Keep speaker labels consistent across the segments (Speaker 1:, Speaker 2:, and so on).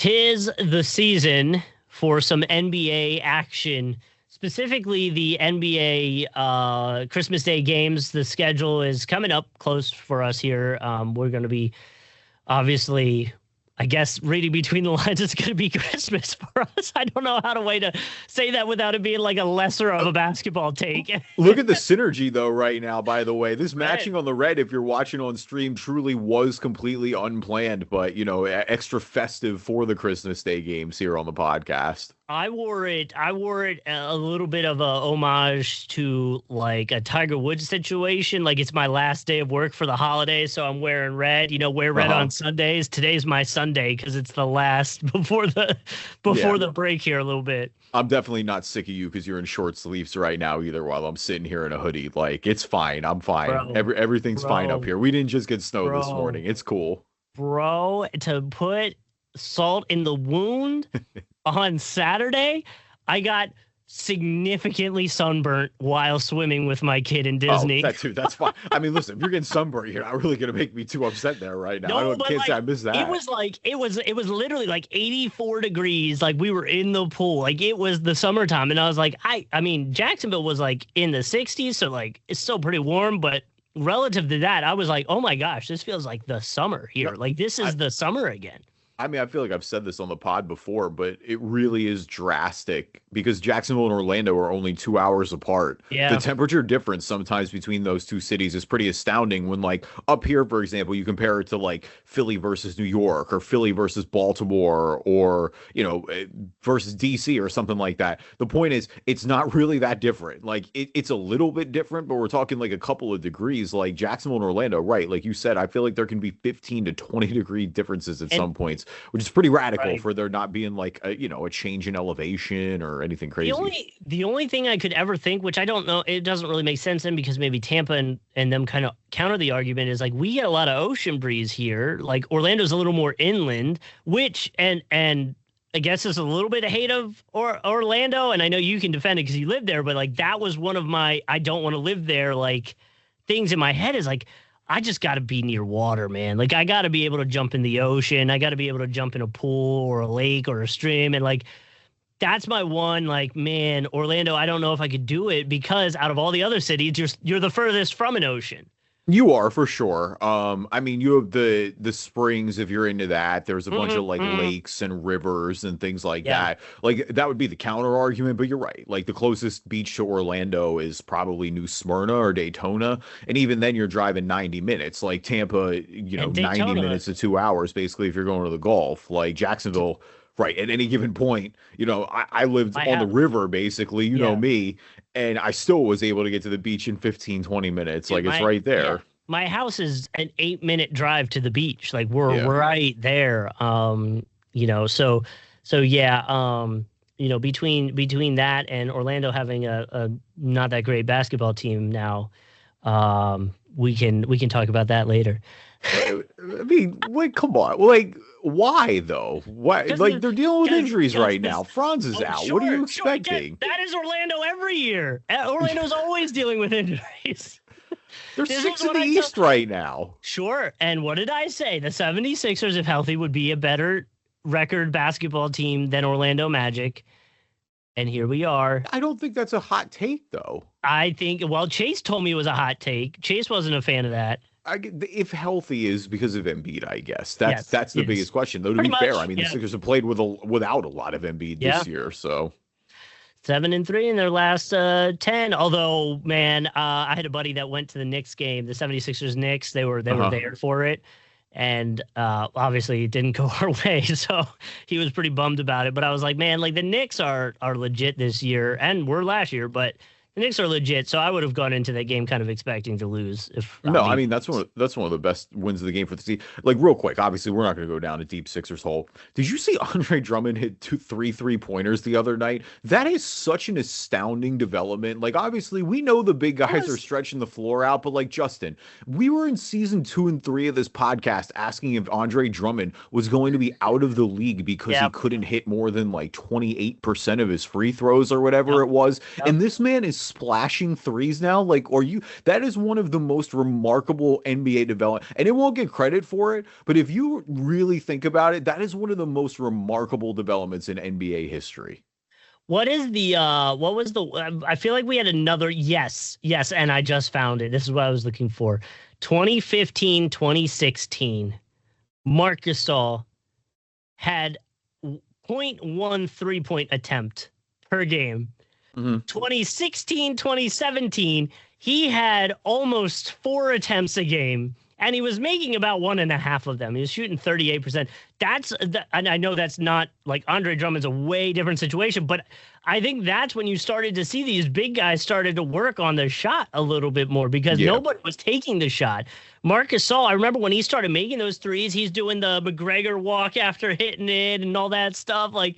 Speaker 1: 'Tis the season for some NBA action, specifically the NBA Christmas Day games. The schedule is coming up close for us here. We're going to be obviously, I guess, reading between the lines, it's going to be Christmas for us. I don't know how to way to say that without it being like a lesser of a basketball take.
Speaker 2: Look at the synergy, though, right now, by the way. This matching on the red, if you're watching on stream, truly was completely unplanned, but, extra festive for the Christmas Day games here on the podcast.
Speaker 1: I wore it a little bit of a homage to like a Tiger Woods situation. Like it's my last day of work for the holidays, so I'm wearing red. Wear red on Sundays. Today's my Sunday because it's the last before the break here a little bit.
Speaker 2: I'm definitely not sick of you because you're in short sleeves right now either while I'm sitting here in a hoodie. Like, it's fine. I'm fine. Everything's fine up here. We didn't just get snow this morning. It's cool.
Speaker 1: Bro, to put salt in the wound on Saturday, I got significantly sunburnt while swimming with my kid in Disney.
Speaker 2: That's fine. I mean, listen, if you're getting sunburnt, you're not really going to make me too upset there right now.
Speaker 1: No,
Speaker 2: can't say I missed that.
Speaker 1: It was literally like 84 degrees. Like we were in the pool. Like it was the summertime. And I was like, I mean, Jacksonville was like in the 60s. So like, it's still pretty warm, but relative to that, I was like, oh my gosh, this feels like the summer here. Like this is the summer again.
Speaker 2: I mean, I feel like I've said this on the pod before, but it really is drastic because Jacksonville and Orlando are only 2 hours apart.
Speaker 1: Yeah.
Speaker 2: The temperature difference sometimes between those two cities is pretty astounding when, like, up here, for example, you compare it to, like, Philly versus New York or Philly versus Baltimore or, versus DC or something like that. The point is, it's not really that different. Like, it's a little bit different, but we're talking, like, a couple of degrees. Like, Jacksonville and Orlando, right, like you said, I feel like there can be 15 to 20 degree differences at some points, which is pretty radical for there not being like a change in elevation or anything crazy.
Speaker 1: The only thing I could ever think, which I don't know, it doesn't really make sense in because maybe Tampa and them kind of counter the argument, is like we get a lot of ocean breeze here. Like Orlando's a little more inland, which and I guess is a little bit of hate of Orlando. And I know you can defend it because you live there, but like that was one of my I don't want to live there like things in my head is like, I just got to be near water, man. Like, I got to be able to jump in the ocean. I got to be able to jump in a pool or a lake or a stream. And, like, that's my one, like, man, Orlando, I don't know if I could do it because out of all the other cities, you're the furthest from an ocean.
Speaker 2: You are, for sure. I mean, you have the springs, if you're into that. There's a bunch of, like, lakes and rivers and things like that. Like, that would be the counter argument, but you're right. Like, the closest beach to Orlando is probably New Smyrna or Daytona, and even then you're driving 90 minutes. Like, Tampa, 90 minutes to 2 hours, basically, if you're going to the Gulf. Like, Jacksonville... Right. At any given point, I lived on the river, basically, you know me, and I still was able to get to the beach in 15, 20, minutes. Dude, it's right there. Yeah.
Speaker 1: My house is an 8-minute drive to the beach. Like we're right there. Between that and Orlando having a not that great basketball team now, we can talk about that later.
Speaker 2: I mean, like, come on. Like, why, though? Why? Like, they're dealing with injuries right now. Franz is out. Sure, what are you expecting?
Speaker 1: That is Orlando every year. Orlando's always dealing with injuries.
Speaker 2: They're sixth in the East right now.
Speaker 1: Sure. And what did I say? The 76ers, if healthy, would be a better record basketball team than Orlando Magic. And here we are.
Speaker 2: I don't think that's a hot take, though.
Speaker 1: I think, well, Chase told me it was a hot take. Chase wasn't a fan of that.
Speaker 2: If healthy is because of Embiid, I guess that's the biggest question. Though, to be fair, I mean, the Sixers have played without a lot of Embiid this year, so
Speaker 1: 7-3 in their last 10. Although, man, I had a buddy that went to the Knicks game, the 76ers Knicks. They were there for it, and obviously it didn't go our way, so he was pretty bummed about it. But I was like, man, like the Knicks are legit this year, and were last year, but. The Knicks are legit, so I would have gone into that game kind of expecting to lose.
Speaker 2: I mean that's one of the best wins of the game for the season. Like real quick, obviously we're not going to go down a deep Sixers hole. Did you see Andre Drummond hit 3 3-pointers the other night? That is such an astounding development. Like obviously we know the big guys are stretching the floor out, but like Justin, we were in season 2 and 3 of this podcast asking if Andre Drummond was going to be out of the league because he couldn't hit more than like 28% of his free throws or whatever it was, and this man is splashing threes now. Like, that is one of the most remarkable NBA development, and it won't get credit for it, but if you really think about it, that is one of the most remarkable developments in NBA history.
Speaker 1: What is the what was the I feel like we had another yes, and I just found it. This is what I was looking for. 2015, 2016. Marc Gasol had 0.1 3-point attempt per game. 2016, 2017, he had almost 4 attempts a game, and he was making about 1.5 of them. He was shooting 38%. And I know that's not like Andre Drummond's a way different situation, but I think that's when you started to see these big guys started to work on the shot a little bit more because nobody was taking the shot. Marc Gasol, I remember when he started making those threes, he's doing the McGregor walk after hitting it and all that stuff. Like,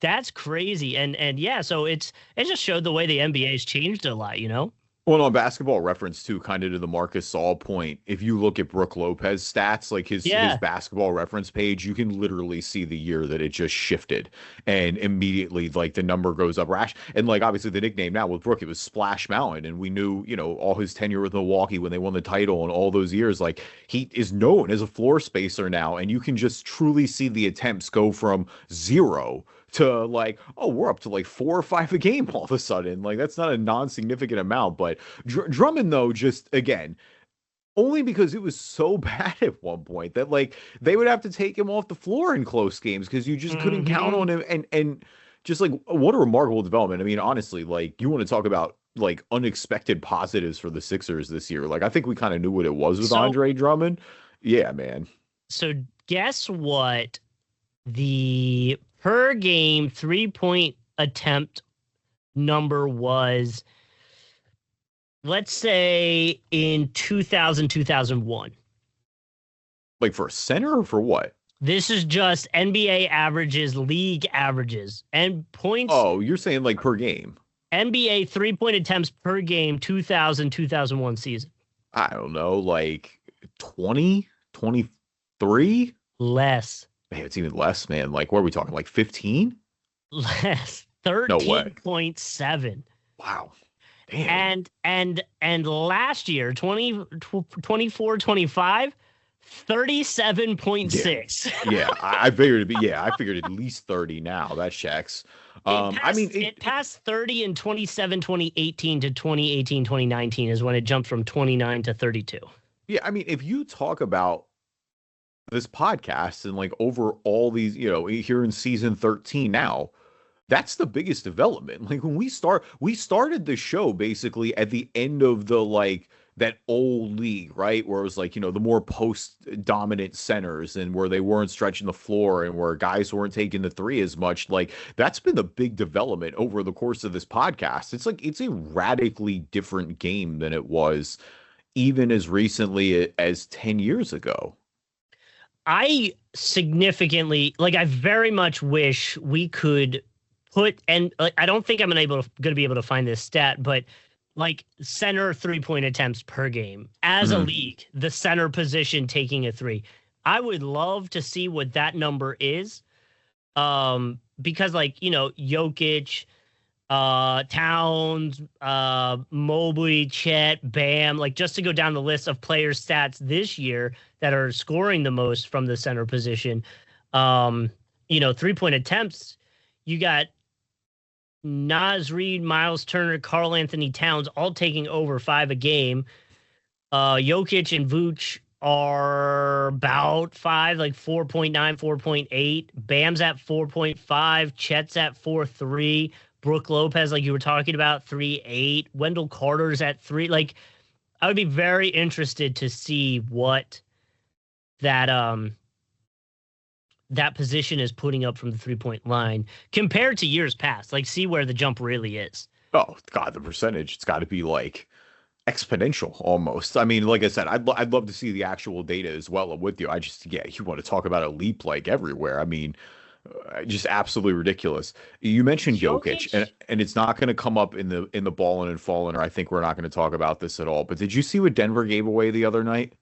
Speaker 1: that's crazy. And yeah, so it just showed the way the NBA's changed a lot, you know?
Speaker 2: Well, on Basketball Reference too, kind of to the Marc Gasol point, if you look at Brook Lopez stats, like his Basketball Reference page, you can literally see the year that it just shifted, and immediately like the number goes up. And like obviously the nickname now with Brook, it was Splash Mountain, and we knew, you know, all his tenure with Milwaukee when they won the title and all those years, like he is known as a floor spacer now, and you can just truly see the attempts go from 0 to like, oh, we're up to like 4 or 5 a game all of a sudden. Like, that's not a non-significant amount. But Drummond, though, just again, only because it was so bad at one point that like they would have to take him off the floor in close games because you just couldn't count on him. And just like, what a remarkable development. I mean, honestly, like, you want to talk about like unexpected positives for the Sixers this year. Like, I think we kind of knew what it was with Andre Drummond. Yeah, man.
Speaker 1: So guess what? The per game 3-point attempt number was, let's say, in 2000, 2001.
Speaker 2: Like for a center or for what?
Speaker 1: This is just NBA averages, league averages, and points.
Speaker 2: Oh, you're saying like per game.
Speaker 1: NBA 3-point attempts per game, 2000, 2001 season.
Speaker 2: I don't know, like 20, 23?
Speaker 1: Less.
Speaker 2: Man, it's even less, man. Like, what are we talking? Like 15?
Speaker 1: Less. 13.7.
Speaker 2: Wow. Damn.
Speaker 1: And last year, 24, 25, 37.6.
Speaker 2: Yeah, I figured it'd be, I figured at least 30 now. That checks.
Speaker 1: It passed 30 in 2017, 2018 to 2018, 2019 is when it jumped from 29 to 32.
Speaker 2: Yeah, I mean, if you talk about this podcast and like over all these, you know, here in season 13 now, that's the biggest development. Like when we started the show basically at the end of the like that old league, right? Where it was like, you know, the more post dominant centers and where they weren't stretching the floor and where guys weren't taking the three as much. Like that's been the big development over the course of this podcast. It's like, it's a radically different game than it was even as recently as 10 years ago.
Speaker 1: I very much wish we could put, and I don't think I'm going to be able to find this stat, but like center 3-point attempts per game as a league, the center position taking a three. I would love to see what that number is. Because like, you know, Jokic, Towns, Mobley, Chet, Bam, like just to go down the list of players' stats this year that are scoring the most from the center position. You know, 3-point attempts, you got Naz Reid, Miles Turner, Karl Anthony Towns all taking over 5 a game. Jokic and Vooch are about 5, like 4.9, 4.8. Bam's at 4.5. Chet's at 4.3. Brook Lopez, like you were talking about, 3.8. Wendell Carter's at 3. Like, I would be very interested to see what that that position is putting up from the 3-point line compared to years past. Like, see where the jump really is.
Speaker 2: Oh God, the percentage, it's got to be like exponential almost. I mean, like I said, I'd love to see the actual data as well. I'm with you. You want to talk about a leap like everywhere. I mean, just absolutely ridiculous. You mentioned Jokic, and it's not going to come up in the Ballin and Fallin, or I think we're not going to talk about this at all. But did you see what Denver gave away the other night?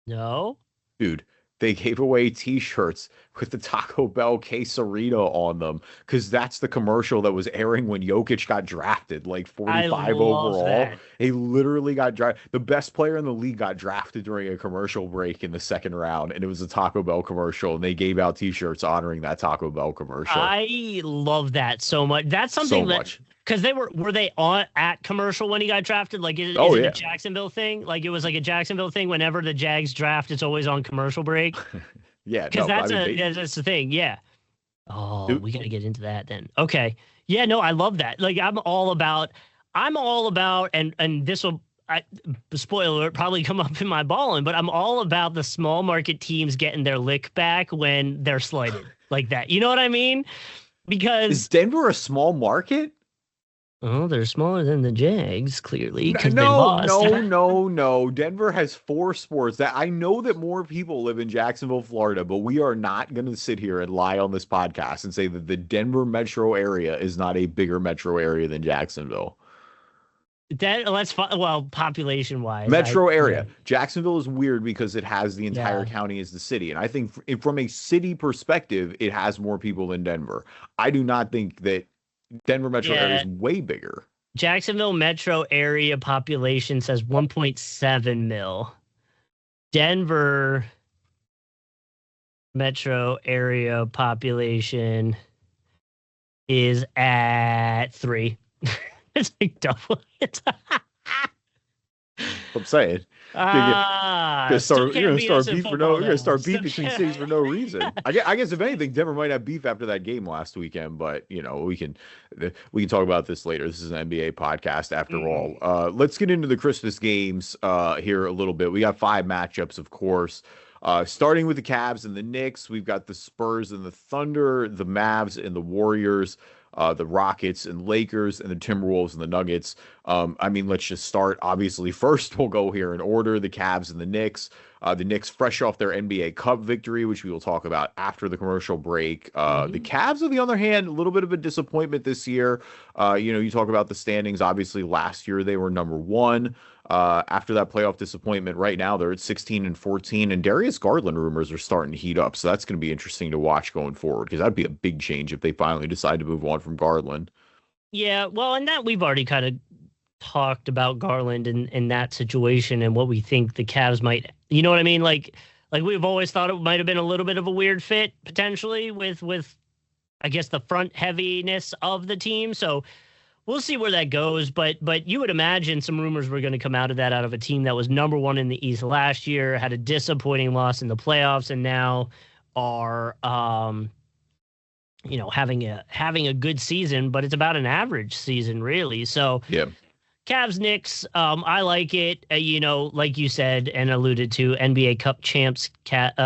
Speaker 1: No.
Speaker 2: Dude, they gave away T-shirts with the Taco Bell quesarito on them because that's the commercial that was airing when Jokic got drafted, like 45 overall.
Speaker 1: That.
Speaker 2: He literally got drafted. The best player in the league got drafted during a commercial break in the second round, and it was a Taco Bell commercial, and they gave out T-shirts honoring that Taco Bell commercial.
Speaker 1: I love that so much. That's something because were they on at commercial when he got drafted? Like, is it a Jacksonville thing? Like, it was like a Jacksonville thing. Whenever the Jags draft, it's always on commercial break.
Speaker 2: Yeah,
Speaker 1: because that's the thing. Yeah. Oh, we got to get into that then. Okay. Yeah. No, I love that. Like, I'm all about, and this will, spoiler alert, probably come up in my Ballin, but I'm all about the small market teams getting their lick back when they're slighted like that. You know what I mean? Because
Speaker 2: is Denver a small market?
Speaker 1: Oh, they're smaller than the Jags, clearly, because they lost.
Speaker 2: No. Denver has 4 sports. That I know that more people live in Jacksonville, Florida, but we are not going to sit here and lie on this podcast and say that the Denver metro area is not a bigger metro area than Jacksonville.
Speaker 1: That's fine. Well, population-wise.
Speaker 2: Metro area. Jacksonville is weird because it has the entire county as the city. And I think from a city perspective, it has more people than Denver. I do not think that Denver metro area is way bigger.
Speaker 1: Jacksonville metro area population says 1.7 mil. Denver metro area population is at 3. It's like double it.
Speaker 2: I'm saying. You're gonna start beef between cities for no reason. I guess if anything, Denver might have beef after that game last weekend, but we can talk about this later. This is an NBA podcast after all. Let's get into the Christmas games here a little bit. We got 5 matchups, of course. Starting with the Cavs and the Knicks, we've got the Spurs and the Thunder, the Mavs and the Warriors, the Rockets and Lakers, and the Timberwolves and the Nuggets. Let's just start. Obviously, first we'll go here in order. The Cavs and the Knicks. The Knicks fresh off their NBA Cup victory, which we will talk about after the commercial break. The Cavs, on the other hand, a little bit of a disappointment this year. You talk about the standings. Obviously, last year they were number 1. After that playoff disappointment, right now they're at 16-14, and Darius Garland rumors are starting to heat up. So that's going to be interesting to watch going forward, because that'd be a big change if they finally decide to move on from Garland. Yeah, well, and that we've already kind of talked about Garland in that situation and what we think the Cavs might, you know what I mean? Like we've always thought it might have been a little bit of a weird fit potentially with I guess the front heaviness of the team. So we'll see where that goes, but you would imagine some rumors were going to come out of a team that was number 1 in the East last year, had a disappointing loss in the playoffs, and now are having a good season, but it's about an average season really. So yeah. Cavs, Knicks, I like it. Like you said and alluded to, NBA Cup champs,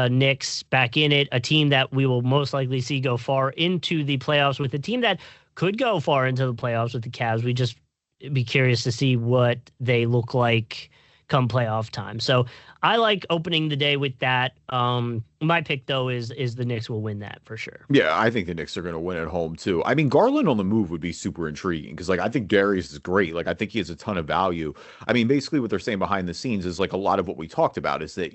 Speaker 2: Knicks back in it, a team that we will most likely see go far into the playoffs with a team that could go far into the playoffs with the Cavs. We just be curious to see what they look like come playoff time. So I like opening the day with that. My pick, though, is the Knicks will win that for sure. Yeah, I think the Knicks are going to win at home, too. I mean, Garland on the move would be super intriguing because, I think Darius is great. I think he has a ton of value. I mean, basically what they're saying behind the scenes is, a lot of what we talked about is that,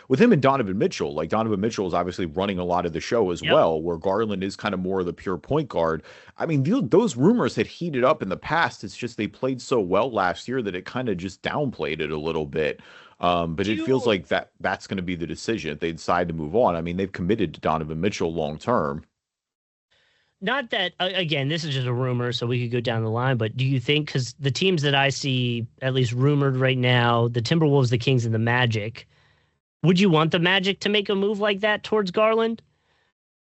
Speaker 2: with him and Donovan Mitchell, Donovan Mitchell is obviously running a lot of the show as well, where Garland is kind of more of the pure point guard. I mean, those rumors had heated up in the past. It's just they played so well last year that it kind of just downplayed it a little bit. But it feels like that's going to be the decision if they decide to move on. I mean, they've committed to Donovan Mitchell long term. Not that, again, this is just a rumor, so we could go down the line, but do you think, because the teams that I see at least rumored right now, the Timberwolves, the Kings, and the Magic, would you want the Magic to make a move like that towards Garland?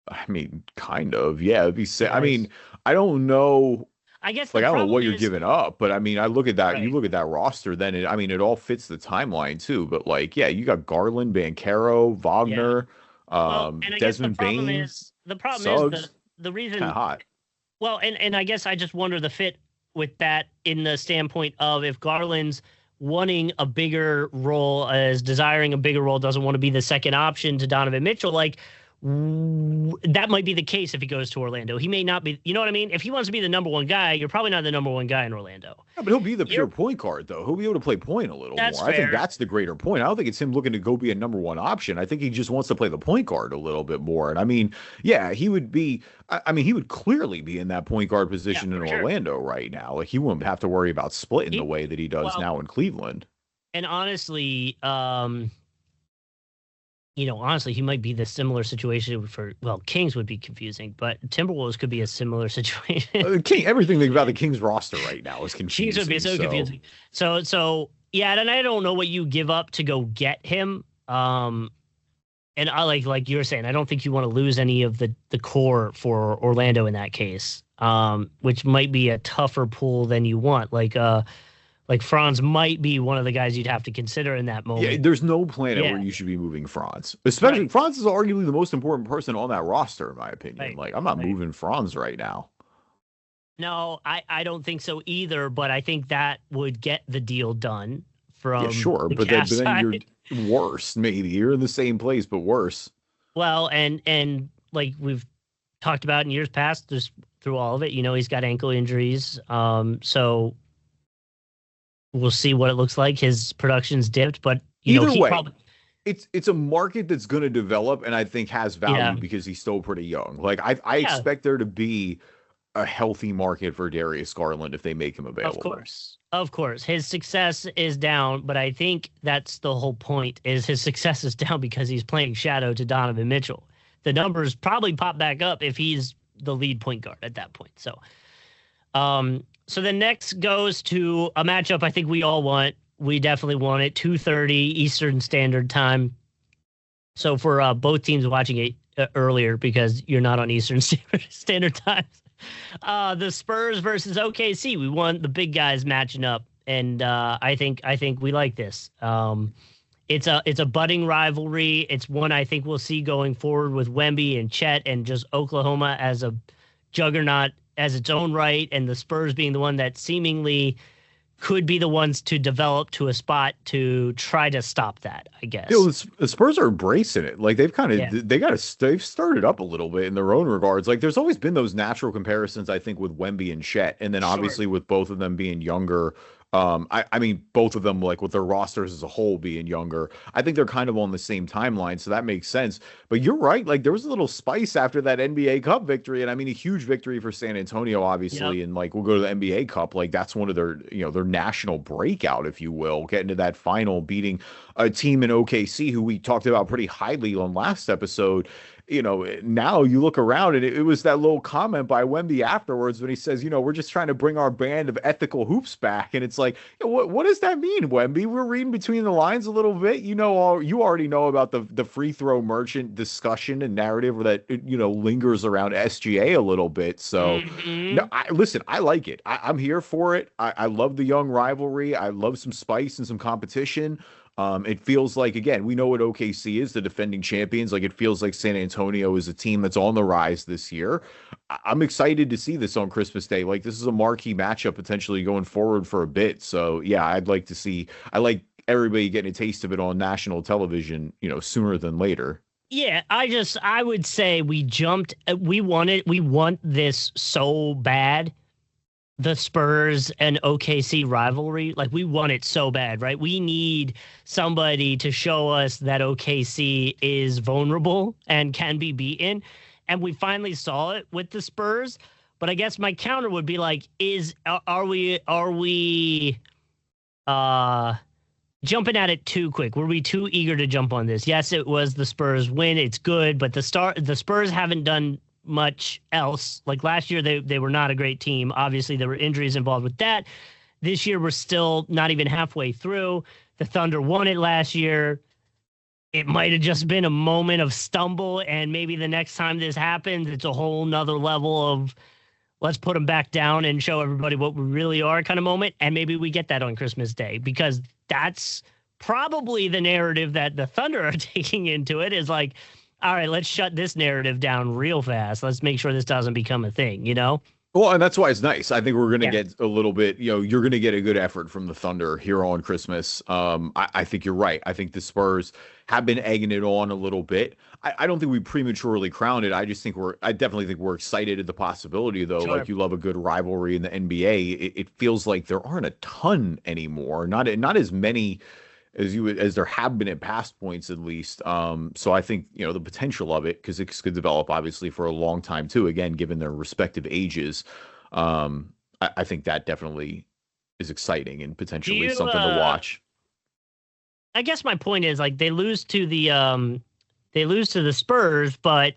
Speaker 2: I mean, kind of, yeah. It'd be nice. I mean, I don't know. I guess I don't know what you're giving up, but I mean, I look at that. Right. You look at that roster, then it all fits the timeline too. But you got Garland, Banchero, Wagner, Desmond Bane. The problem is the reason kind of hot. Well, and I guess I just wonder the fit with that in the standpoint of if Garland's wanting a bigger role, desiring a bigger role, doesn't want to be the second option to Donovan Mitchell,
Speaker 1: that might be the case if he goes to Orlando. He may not be, you know what I mean? If he wants to be the number one guy, you're probably not the number one guy in Orlando.
Speaker 2: Yeah, but he'll be the pure point guard, though. He'll be able to play point a little more.
Speaker 1: Fair.
Speaker 2: I think that's the greater point. I don't think it's him looking to go be a number one option. I think he just wants to play the point guard a little bit more. And I mean, yeah, he would be, he would clearly be in that point guard position in Orlando right now. Like, he wouldn't have to worry about splitting the way that he does now in Cleveland.
Speaker 1: And honestly, honestly, he might be the similar situation Kings would be confusing, but Timberwolves could be a similar situation.
Speaker 2: Everything about the Kings roster right now is confusing.
Speaker 1: Kings would be so confusing. So yeah, and I don't know what you give up to go get him. And I like you were saying, I don't think you want to lose any of the core for Orlando in that case, which might be a tougher pull than you want. Like Franz might be one of the guys you'd have to consider in that moment.
Speaker 2: Yeah, there's no planet where you should be moving Franz. Especially Franz is arguably the most important person on that roster, in my opinion. Right. Like, I'm not moving Franz right now.
Speaker 1: No, I don't think so either, but I think that would get the deal done from
Speaker 2: but then you're worse, maybe. You're in the same place, but worse.
Speaker 1: Well, and like we've talked about in years past, just through all of it, he's got ankle injuries. So we'll see what it looks like. His production's dipped, but
Speaker 2: either way, it's a market that's going to develop, and I think has value because he's still pretty young. Like I expect there to be a healthy market for Darius Garland if they make him available.
Speaker 1: Of course, his success is down, but I think that's the whole point. Is his success is down because he's playing shadow to Donovan Mitchell. The numbers probably pop back up if he's the lead point guard at that point. So, So the next goes to a matchup I think we all want. We definitely want it. 2:30 Eastern Standard Time. So for both teams watching it earlier, because you're not on Eastern Standard Time, the Spurs versus OKC. We want the big guys matching up, and I think we like this. It's a budding rivalry. It's one I think we'll see going forward with Wemby and Chet, and just Oklahoma as a juggernaut as its own right, and the Spurs being the one that seemingly could be the ones to develop to a spot to try to stop that, I guess.
Speaker 2: The Spurs are embracing it. Like, they've kind of they've started up a little bit in their own regards. Like, there's always been those natural comparisons, I think, with Wemby and Chet, and then obviously with both of them being younger. I mean, both of them, like, with their rosters as a whole being younger, I think they're kind of on the same timeline, so that makes sense. But you're right, like, there was a little spice after that NBA Cup victory, and I mean, a huge victory for San Antonio, obviously, and, like, we'll go to the NBA Cup, like, that's one of their, their national breakout, if you will, getting to that final, beating a team in OKC who we talked about pretty highly on last episode. Now you look around and it was that little comment by Wemby afterwards when he says, we're just trying to bring our band of ethical hoops back. And it's like, what does that mean, Wemby? We're reading between the lines a little bit. You already know about the free throw merchant discussion and narrative that, lingers around SGA a little bit. So no, I like it. I'm here for it. I love the young rivalry. I love some spice and some competition. It feels like, again, we know what OKC is, the defending champions. Like, it feels like San Antonio is a team that's on the rise this year. I'm excited to see this on Christmas Day. Like, this is a marquee matchup potentially going forward for a bit. So, yeah, I like everybody getting a taste of it on national television, sooner than later.
Speaker 1: Yeah, I would say we want this so bad. The Spurs and OKC rivalry, like, we want it so bad, right? We need somebody to show us that OKC is vulnerable and can be beaten. And we finally saw it with the Spurs. But I guess my counter would be like, are we jumping at it too quick? Were we too eager to jump on this? Yes, it was the Spurs win. It's good, but the Spurs haven't done much else. Like, last year they were not a great team. Obviously there were injuries involved with that. This year we're still not even halfway through. The Thunder won it last year. It might have just been a moment of stumble, and maybe the next time this happens, it's a whole nother level of let's put them back down and show everybody what we really are kind of moment. And maybe we get that on Christmas Day, because that's probably the narrative that the Thunder are taking into it, is like, all right, let's shut this narrative down real fast. Let's make sure this doesn't become a thing,
Speaker 2: Well, and that's why it's nice. I think we're going to
Speaker 1: Yeah.
Speaker 2: get a little bit, you're going to get a good effort from the Thunder here on Christmas. I think you're right. I think the Spurs have been egging it on a little bit. I don't think we prematurely crowned it. I definitely think we're excited at the possibility, though.
Speaker 1: Sure.
Speaker 2: Like, you love a good rivalry in the NBA. It feels like there aren't a ton anymore. Not as many as there have been at past points, at least. So I think, the potential of it, because it could develop obviously for a long time too, again, given their respective ages. I think that definitely is exciting and potentially something to watch.
Speaker 1: I guess my point is, like, they lose to the Spurs, but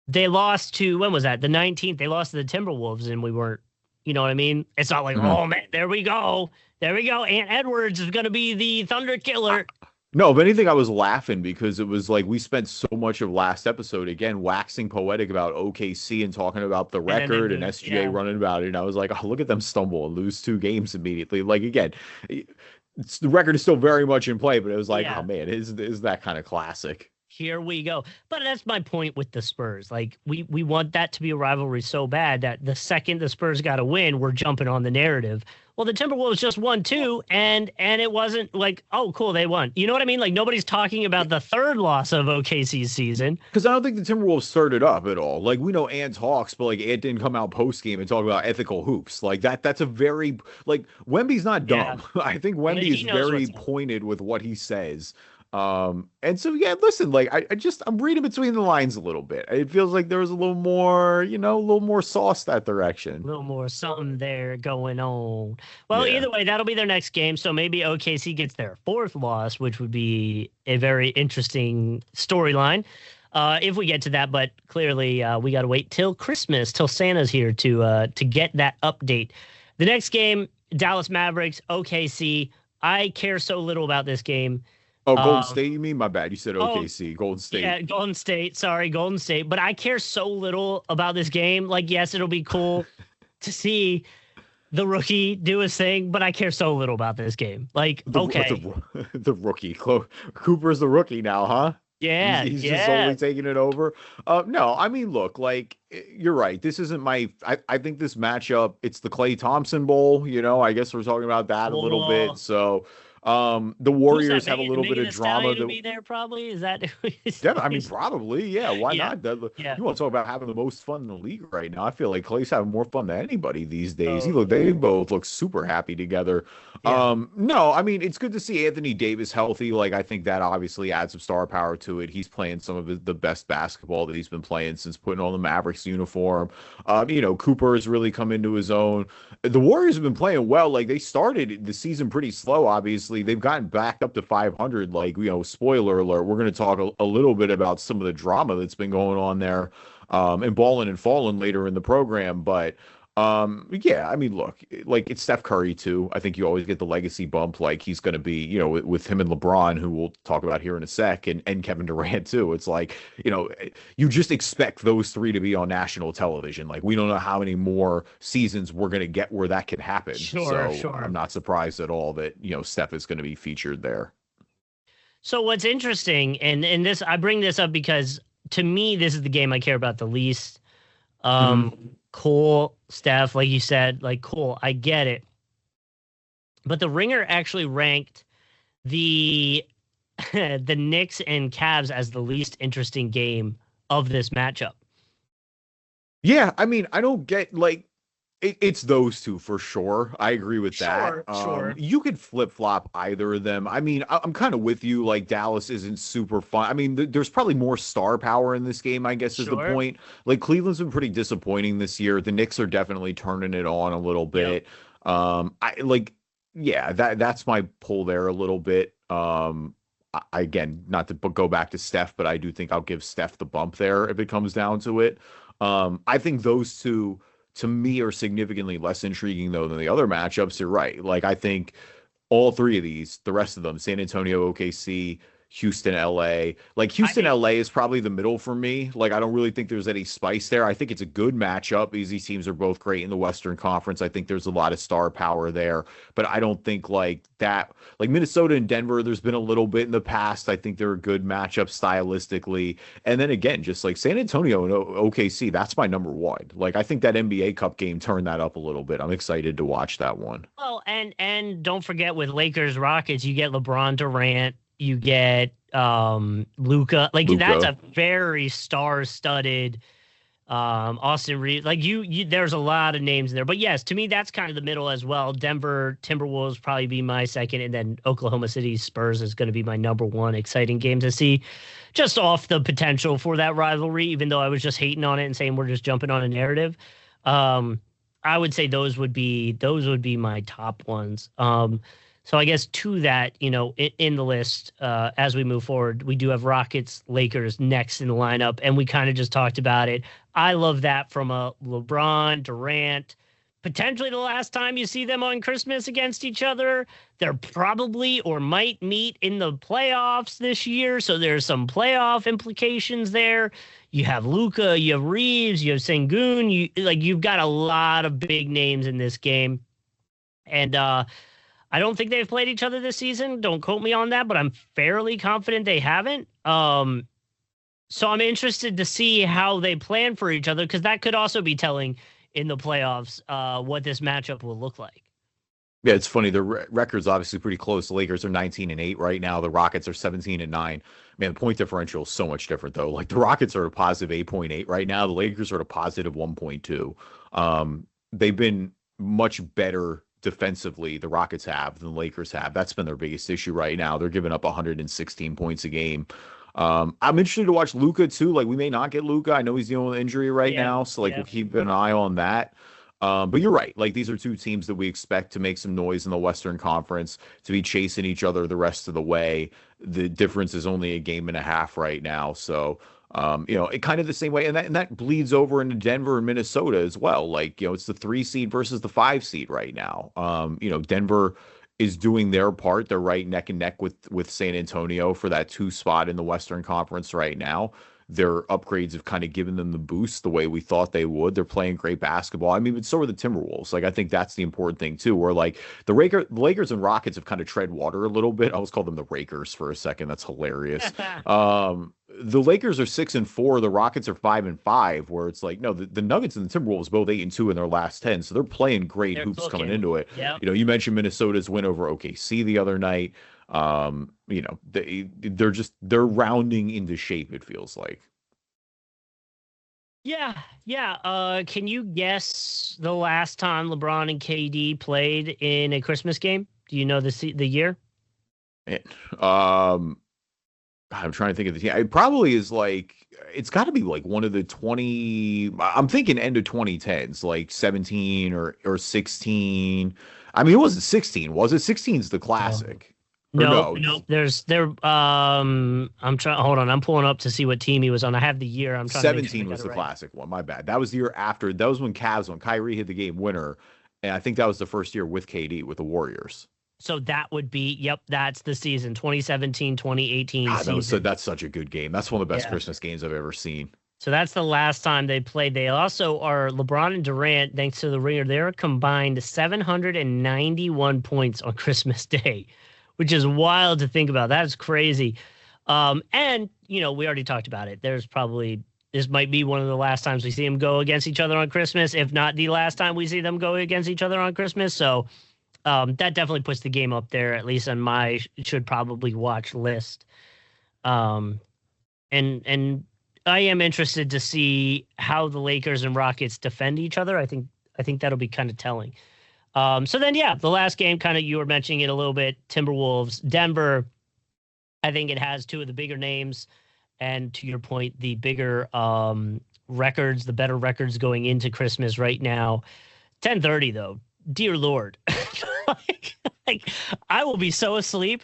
Speaker 1: they lost to, when was that? The 19th. They lost to the Timberwolves, and we weren't, you know what I mean? It's not like, oh man, there we go. Ant Edwards is going to be the Thunder killer.
Speaker 2: No, if anything, I was laughing because it was like we spent so much of last episode, again, waxing poetic about OKC and talking about the record and SGA running about it. And I was like, oh, look at them stumble and lose 2 games immediately. Like, again, the record is still very much in play, but it was like, oh man, is that kind of classic.
Speaker 1: Here we go. But that's my point with the Spurs. Like, we want that to be a rivalry so bad that the second the Spurs got a win, we're jumping on the narrative. Well, the Timberwolves just won 2, and it wasn't like, oh, cool, they won. You know what I mean? Like, nobody's talking about the third loss of OKC's season.
Speaker 2: Because I don't think the Timberwolves started up at all. Like, we know Ant talks, but like Ant didn't come out post-game and talk about ethical hoops. Like, that's a very, like, Wemby's not dumb. Yeah. I think Wemby is very pointed with what he says. And so, yeah, listen, like, I'm reading between the lines a little bit. It feels like there was a little more, a little more sauce that direction.
Speaker 1: A little more something there going on. Well, either way, that'll be their next game. So maybe OKC gets their 4th loss, which would be a very interesting storyline. If we get to that, but clearly we got to wait till Christmas, till Santa's here to get that update. The next game, Dallas Mavericks, OKC. I care so little about this game.
Speaker 2: Oh, Golden State, you mean? My bad. You said OKC. Golden State.
Speaker 1: Yeah, Golden State. Sorry, Golden State. But I care so little about this game. Like, yes, it'll be cool to see the rookie do his thing, but I care so little about this game. Like,
Speaker 2: the rookie. Cooper's the rookie now, huh?
Speaker 1: Yeah,
Speaker 2: he's just only taking it over. No, I mean, look, like, you're right. This isn't I think this matchup, it's the Klay Thompson Bowl. I guess we're talking about that a little bit. So, the Warriors have a little bit of drama.
Speaker 1: To be there, probably. Is that?
Speaker 2: I mean, probably. Yeah. Why not? You want to talk about having the most fun in the league right now? I feel like Klay's having more fun than anybody these days. They both look super happy together. Yeah. No, I mean, it's good to see Anthony Davis healthy. Like, I think that obviously adds some star power to it. He's playing some of the best basketball that he's been playing since putting on the Mavericks uniform. Cooper has really come into his own. The Warriors have been playing well. Like, they started the season pretty slow, obviously. They've gotten back up to 500. Like, spoiler alert, we're going to talk a little bit about some of the drama that's been going on there, and Ballin and Fallin later in the program. But yeah, I mean, look, like, it's Steph Curry too. I think you always get the legacy bump. Like, he's going to be, with him and LeBron, who we'll talk about here in a sec, and Kevin Durant too. It's like, you just expect those 3 to be on national television. Like, we don't know how many more seasons we're going to get where that can happen. Sure. I'm not surprised at all that, Steph is going to be featured there.
Speaker 1: So what's interesting, and this, I bring this up because to me, this is the game I care about the least. Cool, Steph, like you said, like, cool, I get it. But the Ringer actually ranked the Knicks and Cavs as the least interesting game of this matchup.
Speaker 2: Yeah, I mean, I don't get, like, it's those 2 for sure. I agree with that.
Speaker 1: Sure.
Speaker 2: You could flip-flop either of them. I mean, I'm kind of with you. Like, Dallas isn't super fun. I memean, there's probably more star power in this game, I guess, is the point. Like, Cleveland's been pretty disappointing this year. The Knicks are definitely turning it on a little bit. Yep. That's my pull there a little bit. Again, not to go back to Steph, but I do think I'll give Steph the bump there if it comes down to it. I think those 2, to me, are significantly less intriguing, though, than the other matchups. You're right. Like, I think all 3 of these, the rest of them, San Antonio, OKC, Houston, LA. Like Houston, LA is probably the middle for me. Like I don't really think there's any spice there. I think it's a good matchup. These teams are both great in the Western Conference. I think there's a lot of star power there, but I don't think like that. Like Minnesota and Denver, there's been a little bit in the past. I think they're a good matchup stylistically. And then again, just like San Antonio and OKC, that's my number one. Like I think that NBA Cup game turned that up a little bit. I'm excited to watch that one.
Speaker 1: Well, and don't forget with Lakers Rockets, you get LeBron Durant, you get Luka. Like that's a very star-studded Austin Reeves. Like you there's a lot of names in there. But yes, to me that's kind of the middle as well. Denver Timberwolves probably be my second, and then Oklahoma City Spurs is going to be my number one exciting game to see, just off the potential for that rivalry, even though I was just hating on it and saying we're just jumping on a narrative. I would say those would be my top ones. So I guess to that, in the list, as we move forward, we do have Rockets, Lakers next in the lineup, and we kind of just talked about it. I love that from a LeBron, Durant, potentially the last time you see them on Christmas against each other. They're probably or might meet in the playoffs this year, so there's some playoff implications there. You have Luka, you have Reeves, you have Sengun. You've got a lot of big names in this game, and I don't think they've played each other this season. Don't quote me on that, but I'm fairly confident they haven't. So I'm interested to see how they plan for each other, because that could also be telling in the playoffs what this matchup will look like.
Speaker 2: Yeah, it's funny. The record's obviously pretty close. The Lakers are 19-8 right now. The Rockets are 17-9. Man, the point differential is so much different, though. Like the Rockets are a positive 8.8 right now. The Lakers are at a positive 1.2. They've been much better defensively, the Rockets have, than the Lakers have. That's been their biggest issue right now. They're giving up 116 points a game. I'm interested to watch Luka too. Like we may not get Luka. I know he's dealing with injury right now, so we'll keep an eye on that. But you're right. Like these are two teams that we expect to make some noise in the Western Conference, to be chasing each other the rest of the way. The difference is only a game and a half right now, so it kind of the same way, and that bleeds over into Denver and Minnesota as well. Like it's the 3 seed versus the 5 seed right now. Denver is doing their part. They're right neck and neck with San Antonio for that 2 spot in the Western Conference right now. Their upgrades have kind of given them the boost the way we thought they would. They're playing great basketball. I mean, but so are the Timberwolves. Like, I think that's the important thing too, where like the Lakers and Rockets have kind of tread water a little bit. I always call them the Rakers for a second. That's hilarious. The Lakers are 6-4. The Rockets are 5-5, where it's like, no, the Nuggets and the Timberwolves both 8-2 in their last 10. So they're playing great hoops coming into it. Yep. You mentioned Minnesota's win over OKC the other night. They're rounding into shape, it feels like.
Speaker 1: Yeah. Can you guess the last time LeBron and KD played in a Christmas game? Do you know the year?
Speaker 2: I'm trying to think of the team. It probably is like, it's got to be like one of the 20, I'm thinking end of 2010s, like 17 or 16. I mean, it wasn't 16, was it? 16's the classic.
Speaker 1: No. I'm trying, hold on. I'm pulling up to see what team he was on. I have the year. I'm trying
Speaker 2: 17 was the classic one. My bad. That was the year after. That was when Kyrie hit the game winner. And I think that was the first year with KD with the Warriors.
Speaker 1: So that would be, that's the season, 2017, 2018 season.
Speaker 2: That's such a good game. That's one of the best Christmas games I've ever seen.
Speaker 1: So that's the last time they played. They also are, LeBron and Durant, thanks to the Ringer, they're combined 791 points on Christmas Day, which is wild to think about. That's crazy. And, we already talked about it. This might be one of the last times we see them go against each other on Christmas, if not the last time we see them go against each other on Christmas. So that definitely puts the game up there, at least on my should probably watch list. And I am interested to see how the Lakers and Rockets defend each other. I think that'll be kind of telling. So then, the last game, kind of you were mentioning it a little bit, Timberwolves, Denver. I think it has two of the bigger names. And to your point, the bigger records, the better records going into Christmas right now. 10:30 though, dear Lord. I will be so asleep.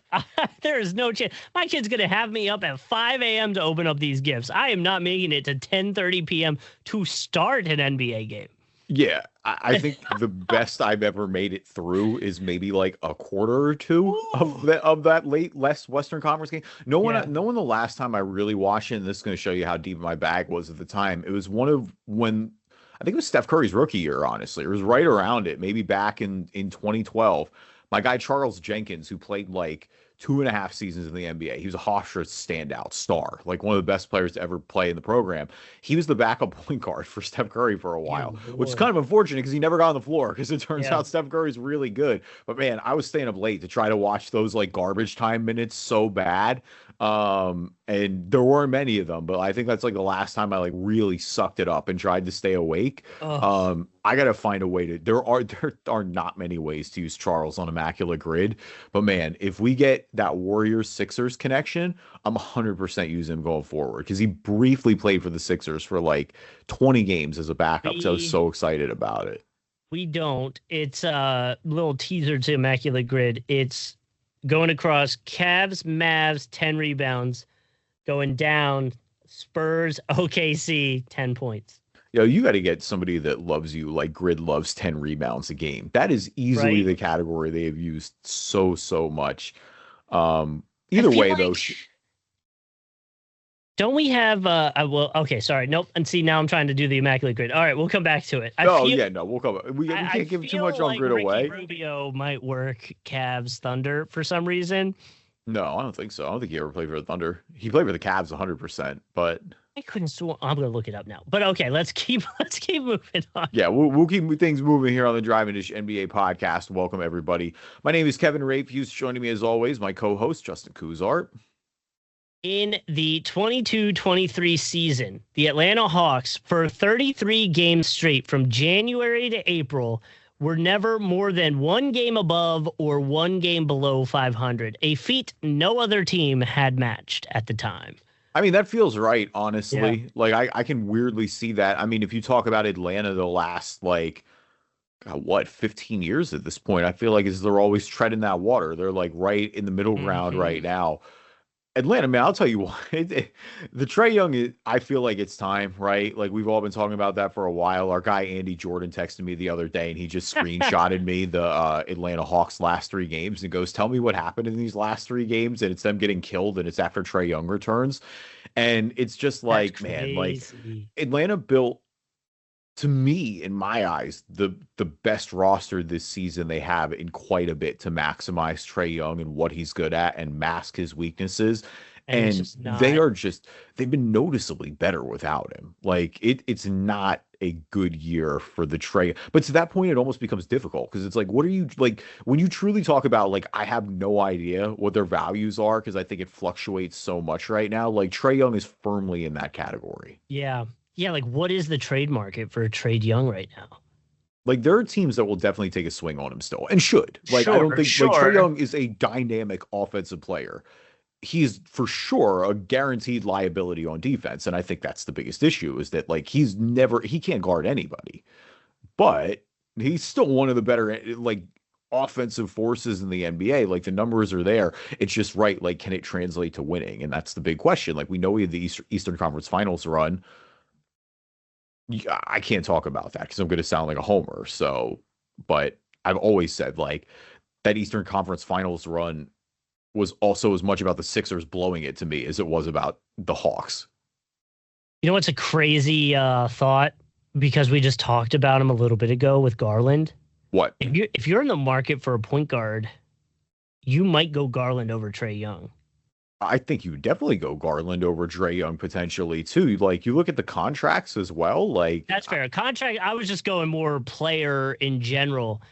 Speaker 1: There is no chance. My kid's going to have me up at 5 a.m. to open up these gifts. I am not making it to 10:30 p.m. to start an NBA game.
Speaker 2: Yeah, I think the best I've ever made it through is maybe like a quarter or two of that late Western Conference game.
Speaker 1: Yeah.
Speaker 2: No one the last time I really watched it, and this is going to show you how deep my bag was at the time. It was one of when I think it was Steph Curry's rookie year, honestly. It was right around it, maybe back in 2012. My guy Charles Jenkins, who played like 2.5 seasons in the NBA. He was a Hofstra standout star, like one of the best players to ever play in the program. He was the backup point guard for Steph Curry for a while, which is kind of unfortunate because he never got on the floor because it turns out Steph Curry's really good. But man, I was staying up late to try to watch those like garbage time minutes so bad. And there weren't many of them, but I think that's like the last time I like really sucked it up and tried to stay awake. I gotta find a way to. There are not many ways to use Charles on Immaculate Grid, but man, if we get that Warriors Sixers connection, I'm 100% using him going forward because he briefly played for the Sixers for like 20 games as a backup. So I was so excited about it.
Speaker 1: We don't. It's a little teaser to Immaculate Grid. It's going across Cavs, Mavs, 10 rebounds. Going down, Spurs, OKC, 10 points.
Speaker 2: Yo, you got to get somebody that loves you like Grid loves 10 rebounds a game. That is easily the category they have used so much. Either way, though.
Speaker 1: Don't we have okay, sorry. Nope. And see, now I'm trying to do the Immaculate Grid. All right, we'll come back to it.
Speaker 2: We'll come. We can't give too much on Grid away.
Speaker 1: Rubio might work Cavs Thunder for some reason.
Speaker 2: No, I don't think so. I don't think he ever played for the Thunder. He played for the Cavs 100%, but
Speaker 1: I couldn't swear. I'm going to look it up now. But okay, let's keep moving on.
Speaker 2: Yeah, we'll keep things moving here on the Drive and Dish NBA podcast. Welcome everybody. My name is Kevin Rafuse. Joining me as always, my co-host Justin Cousart.
Speaker 1: In the 22-23 season, the Atlanta Hawks, for 33 games straight from January to April, were never more than one game above or one game below 500, a feat no other team had matched at the time.
Speaker 2: I mean, that feels right, honestly. Yeah. Like, I can weirdly see that. I mean, if you talk about Atlanta the last, 15 years at this point, I feel like they're always treading that water. They're, like, right in the middle ground right now. Atlanta, man, I'll tell you what, the Trae Young, I feel like it's time, right? Like, we've all been talking about that for a while. Our guy, Andy Jordan, texted me the other day, and he just screenshotted me the Atlanta Hawks last 3 games and goes, tell me what happened in these last 3 games, and it's them getting killed, and it's after Trae Young returns. And it's just like, man, like, Atlanta built, to me, in my eyes, the best roster this season they have in quite a bit to maximize Trae Young and what he's good at and mask his weaknesses. And they've been noticeably better without him. Like, it's not a good year for the Trae. But to that point, it almost becomes difficult because it's like, what are you, like, when you truly talk about, like, I have no idea what their values are because I think it fluctuates so much right now. Like, Trae Young is firmly in that category.
Speaker 1: Yeah. Yeah, like, what is the trade market for Trae Young right now?
Speaker 2: Like, there are teams that will definitely take a swing on him still and should. Like, I don't think like Trae Young is a dynamic offensive player. He's for sure a guaranteed liability on defense. And I think that's the biggest issue is that, like, he can't guard anybody. But he's still one of the better, like, offensive forces in the NBA. Like, the numbers are there. It's just right. Like, can it translate to winning? And that's the big question. Like, we know we had the Eastern Conference Finals run. I can't talk about that because I'm going to sound like a homer. So, but I've always said, like, that Eastern Conference Finals run was also as much about the Sixers blowing it to me as it was about the Hawks.
Speaker 1: You know what's a crazy thought? Because we just talked about him a little bit ago with Garland.
Speaker 2: What?
Speaker 1: If you're in the market for a point guard, you might go Garland over Trae Young.
Speaker 2: I think you would definitely go Garland over Trae Young potentially too. Like, you look at the contracts as well. Like,
Speaker 1: that's fair. Contract. I was just going more player in general.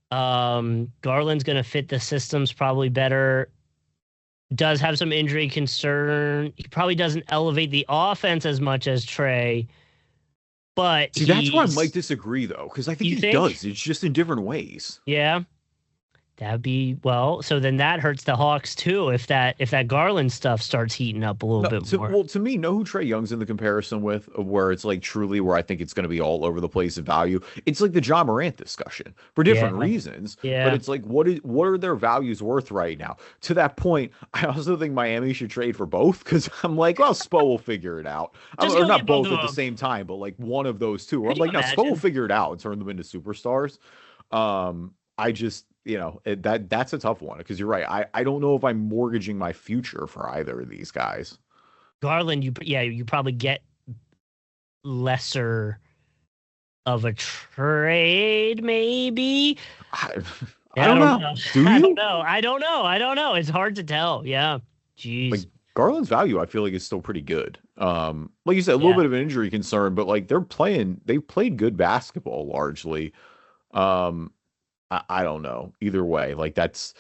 Speaker 1: Garland's going to fit the systems probably better. Does have some injury concern. He probably doesn't elevate the offense as much as Trae. But
Speaker 2: see, that's where I might disagree though, because I think he does. It's just in different ways.
Speaker 1: Yeah. That'd be well. So then that hurts the Hawks too. If that Garland stuff starts heating up a little bit more.
Speaker 2: Well, to me, know who Trae Young's in the comparison with, where it's like truly where I think it's going to be all over the place of value. It's like the Ja Morant discussion for different reasons.
Speaker 1: Yeah.
Speaker 2: But it's like, what are their values worth right now? To that point, I also think Miami should trade for both because I'm like, well, Spo will figure it out. Or not both at the same time, but like one of those two. I'm like, now Spo will figure it out and turn them into superstars. I just. That's a tough one because you're right. I don't know if I'm mortgaging my future for either of these guys.
Speaker 1: Garland, you probably get lesser of a trade, maybe.
Speaker 2: I don't know. Do you?
Speaker 1: I don't know. It's hard to tell. Yeah. Jeez.
Speaker 2: Like Garland's value, I feel like is still pretty good. Like you said, a little bit of an injury concern, but like they played good basketball largely. I don't know. Either way, like that's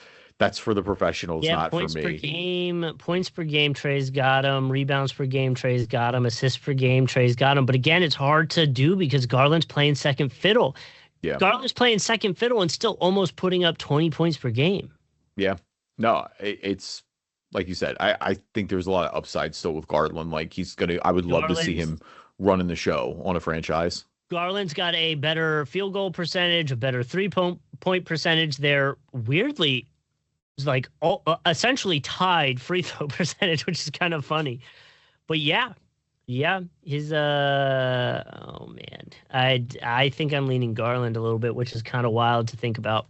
Speaker 2: for the professionals, not for me.
Speaker 1: Points per game, Trae's got him. Rebounds per game, Trae's got him. Assists per game, Trae's got him. But again, it's hard to do because Garland's playing second fiddle.
Speaker 2: Yeah.
Speaker 1: Garland's playing second fiddle and still almost putting up 20 points per game.
Speaker 2: Yeah. No, it's like you said, I think there's a lot of upside still with Garland. Like I would love to see him running the show on a franchise.
Speaker 1: Garland's got a better field goal percentage, a better three-point percentage. They're weirdly like essentially tied free throw percentage, which is kind of funny. But yeah, his oh man, I think I'm leaning Garland a little bit, which is kind of wild to think about.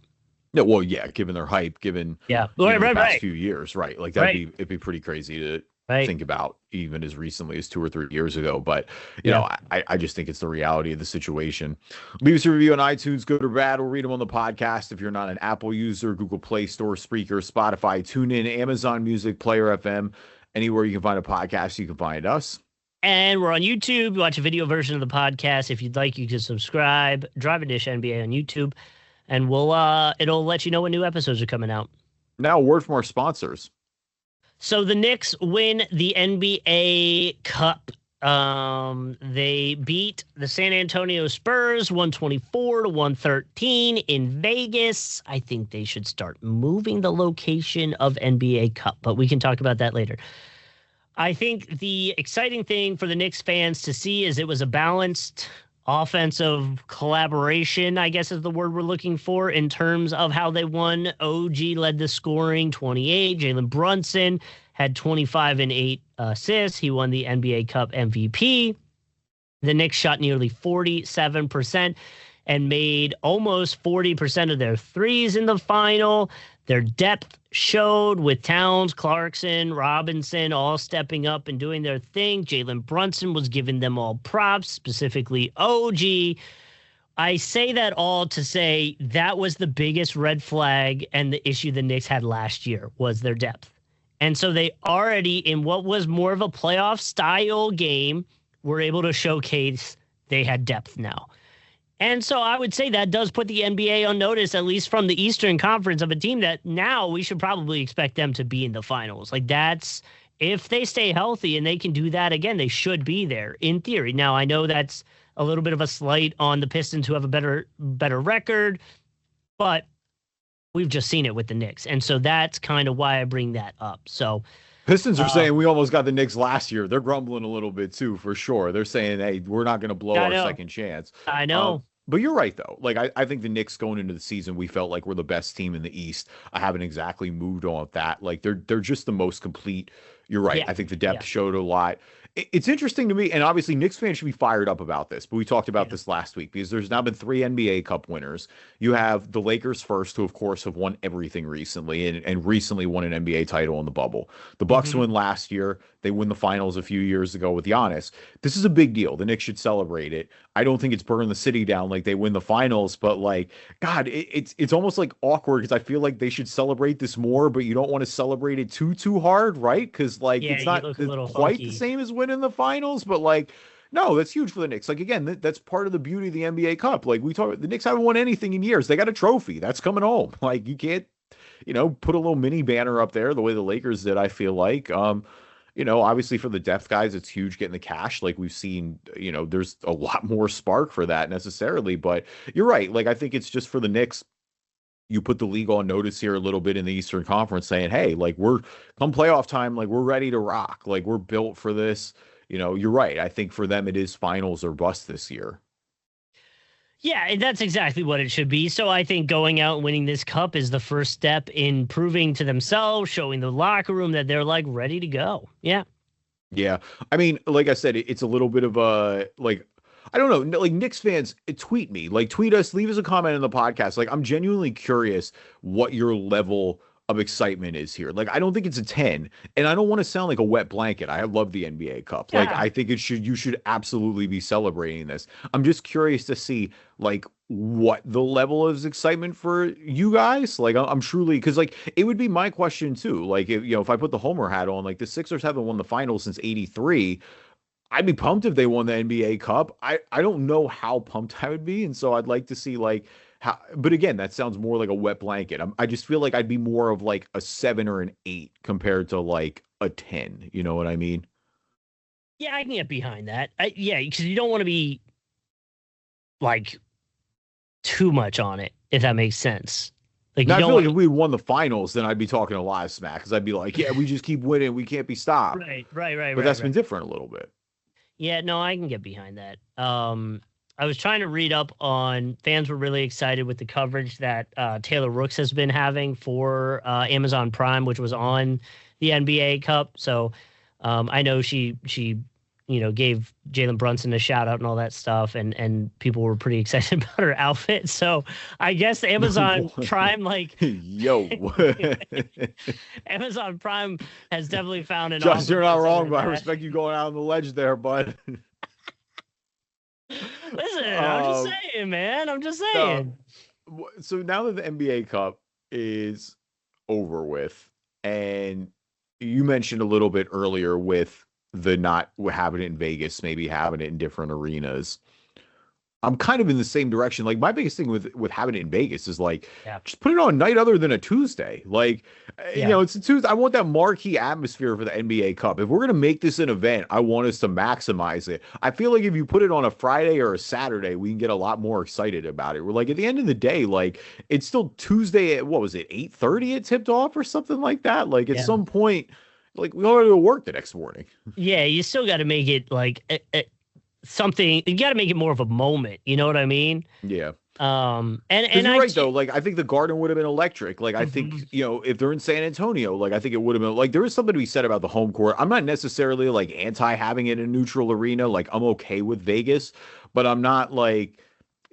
Speaker 2: No, well, yeah, given their hype, the past few years, right? Like it'd be pretty crazy to think about even as recently as 2 or 3 years ago. But you know, I just think it's the reality of the situation. Leave us a review on iTunes, good or bad. We'll read them on the podcast. If you're not an Apple user, Google Play Store, Spreaker, Spotify, TuneIn, Amazon Music, Player FM, anywhere you can find a podcast, you can find us.
Speaker 1: And we're on YouTube. Watch a video version of the podcast. If you'd like, you can subscribe. Drive a Dish NBA on YouTube, and it'll let you know when new episodes are coming out.
Speaker 2: Now, a word from our sponsors.
Speaker 1: So the Knicks win the NBA Cup. They beat the San Antonio Spurs 124-113 in Vegas. I think they should start moving the location of NBA Cup, but we can talk about that later. I think the exciting thing for the Knicks fans to see is it was a balanced offensive collaboration, I guess is the word we're looking for, in terms of how they won. OG led the scoring, 28. Jalen Brunson had 25 and 8 assists. He won the NBA Cup MVP. The Knicks shot nearly 47% and made almost 40% of their threes in the final. Their depth showed with Towns, Clarkson, Robinson all stepping up and doing their thing. Jalen Brunson was giving them all props, specifically OG. I say that all to say that was the biggest red flag and the issue the Knicks had last year was their depth. And so they already, in what was more of a playoff style game, were able to showcase they had depth now. And so I would say that does put the NBA on notice, at least from the Eastern Conference, of a team that now we should probably expect them to be in the finals. Like that's, if they stay healthy and they can do that again, they should be there in theory. Now, I know that's a little bit of a slight on the Pistons who have a better record, but we've just seen it with the Knicks. And so that's kind of why I bring that up. So
Speaker 2: Pistons are saying we almost got the Knicks last year. They're grumbling a little bit too, for sure. They're saying, hey, we're not going to blow our second chance.
Speaker 1: I know.
Speaker 2: But you're right, though. Like, I think the Knicks going into the season, we felt like we're the best team in the East. I haven't exactly moved on with that. Like, they're just the most complete. You're right. Yeah. I think the depth showed a lot. It's interesting to me, and obviously Knicks fans should be fired up about this, but we talked about this last week because there's now been 3 NBA Cup winners. You have the Lakers first, who, of course, have won everything recently and recently won an NBA title in the bubble. The Bucks won last year. They win the finals a few years ago with Giannis. This is a big deal. The Knicks should celebrate it. I don't think it's burn the city down like they win the finals, but like, God, it's almost like awkward because I feel like they should celebrate this more, but you don't want to celebrate it too hard, right? Because like it's not quite the same as winning the finals, but like, no, that's huge for the Knicks. Like, again, that's part of the beauty of the NBA Cup. Like we talk, the Knicks haven't won anything in years. They got a trophy that's coming home. Like you can't, put a little mini banner up there the way the Lakers did. I feel like, obviously for the depth guys, it's huge getting the cash. Like we've seen, there's a lot more spark for that necessarily. But you're right. Like I think it's just for the Knicks. you put the league on notice here a little bit in the Eastern Conference saying, hey, like we're come playoff time, like we're ready to rock. Like we're built for this. You're right. I think for them, it is finals or bust this year.
Speaker 1: Yeah, and that's exactly what it should be. So I think going out and winning this cup is the first step in proving to themselves, showing the locker room that they're like ready to go. Yeah.
Speaker 2: Yeah. I mean, like I said, it's a little bit of a like, I don't know, like Knicks fans, tweet me, like tweet us, leave us a comment in the podcast. Like, I'm genuinely curious what your level of excitement is here. Like, I don't think it's a 10, and I don't want to sound like a wet blanket. I love the NBA Cup. Like, I think you should absolutely be celebrating this. I'm just curious to see like what the level of excitement for you guys. Like, I'm truly, because like it would be my question too. Like, if I put the Homer hat on, like the Sixers haven't won the finals since '83. I'd be pumped if they won the NBA Cup. I don't know how pumped I would be, and so I'd like to see like how. But again, that sounds more like a wet blanket. I just feel like I'd be more of like a 7 or an 8 compared to like a 10. You know what I mean?
Speaker 1: Yeah, I can get behind that. Yeah, because you don't want to be like too much on it, if that makes sense. Like,
Speaker 2: now, I feel like if we won the finals, then I'd be talking a lot of smack because I'd be like, yeah, we just keep winning. We can't be stopped.
Speaker 1: Right.
Speaker 2: But that's been different a little bit.
Speaker 1: Yeah, no, I can get behind that. I was trying to read up on fans were really excited with the coverage that Taylor Rooks has been having for Amazon Prime, which was on the NBA Cup. So I know she gave Jalen Brunson a shout out and all that stuff, and people were pretty excited about her outfit. So I guess Amazon Prime, like, Amazon Prime has definitely found an.
Speaker 2: Josh, you're not wrong, but I respect you going out on the ledge there, bud.
Speaker 1: Listen, I'm just saying, man. I'm just saying.
Speaker 2: So now that the NBA Cup is over with, and you mentioned a little bit earlier with the not having it in Vegas, maybe having it in different arenas. I'm kind of in the same direction. Like, my biggest thing with having it in Vegas is like, just put it on a night other than a Tuesday. Like, it's a Tuesday. I want that marquee atmosphere for the NBA Cup. If we're going to make this an event, I want us to maximize it. I feel like if you put it on a Friday or a Saturday, we can get a lot more excited about it. We're like, at the end of the day, like, it's still Tuesday at, what was it, 8:30 it tipped off or something like that? Like, at some point, like, we all got to go to work the next morning. Yeah,
Speaker 1: you still got to make it like something. You got to make it more of a moment. You know what I mean?
Speaker 2: Yeah.
Speaker 1: And
Speaker 2: you're right though. Like, I think the Garden would have been electric. Like, I think if they're in San Antonio, like, I think it would have been like, there is something to be said about the home court. I'm not necessarily like anti having it in a neutral arena. Like, I'm okay with Vegas, but I'm not like.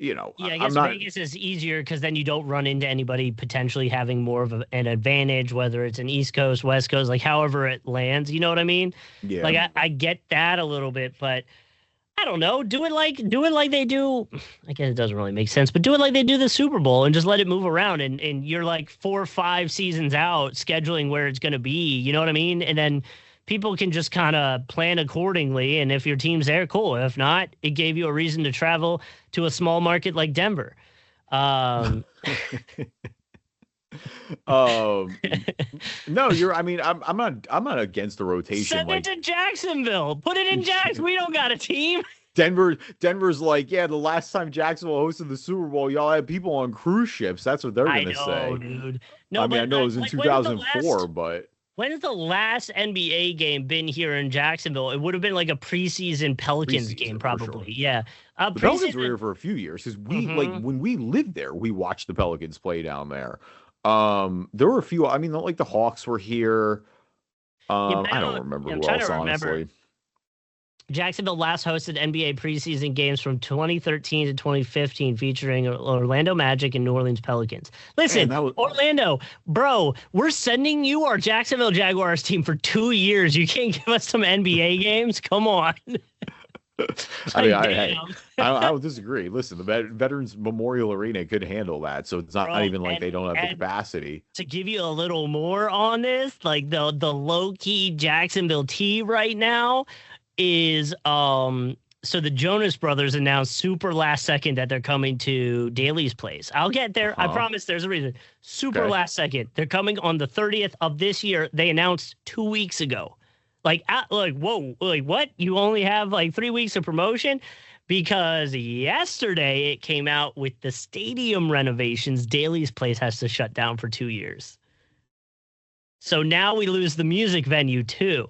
Speaker 1: I guess Vegas is easier because then you don't run into anybody potentially having more of an advantage, whether it's an East Coast, West Coast, like however it lands. You know what I mean?
Speaker 2: Yeah.
Speaker 1: Like, I get that a little bit, but I don't know. Do it like they do. I guess it doesn't really make sense, but do it like they do the Super Bowl and just let it move around. And you're like 4 or 5 seasons out scheduling where it's going to be. You know what I mean? And then people can just kind of plan accordingly. And if your team's there, cool. If not, it gave you a reason to travel to a small market like Denver.
Speaker 2: No, I'm not against the rotation.
Speaker 1: Send it to Jacksonville. Put it in Jacksonville. We don't got a team.
Speaker 2: Denver's like, yeah, the last time Jacksonville hosted the Super Bowl, y'all had people on cruise ships. That's what they're gonna say.
Speaker 1: Dude. No,
Speaker 2: I know it was in 2004, but
Speaker 1: when has the last NBA game been here in Jacksonville? It would have been like a preseason Pelicans game, probably. Sure. Yeah.
Speaker 2: The Pelicans were here for a few years because we like when we lived there, we watched the Pelicans play down there. There were a few. I mean, like the Hawks were here. I don't remember who else, honestly.
Speaker 1: Jacksonville last hosted NBA preseason games from 2013 to 2015 featuring Orlando Magic and New Orleans Pelicans. Listen, Orlando, bro, we're sending you our Jacksonville Jaguars team for 2 years. You can't give us some NBA games? Come on.
Speaker 2: I don't disagree. Listen, the Veterans Memorial Arena could handle that, so it's not even like they don't have the capacity.
Speaker 1: To give you a little more on this, like the low-key Jacksonville tea right now is so the Jonas Brothers announced super last second that they're coming to Daly's place. I'll get there. I promise there's a reason. Super last second. They're coming on the 30th of this year. They announced 2 weeks ago. Like, whoa, like what? You only have like 3 weeks of promotion? because yesterday it came out with the stadium renovations. Daly's Place has to shut down for 2 years. So now we lose the music venue too.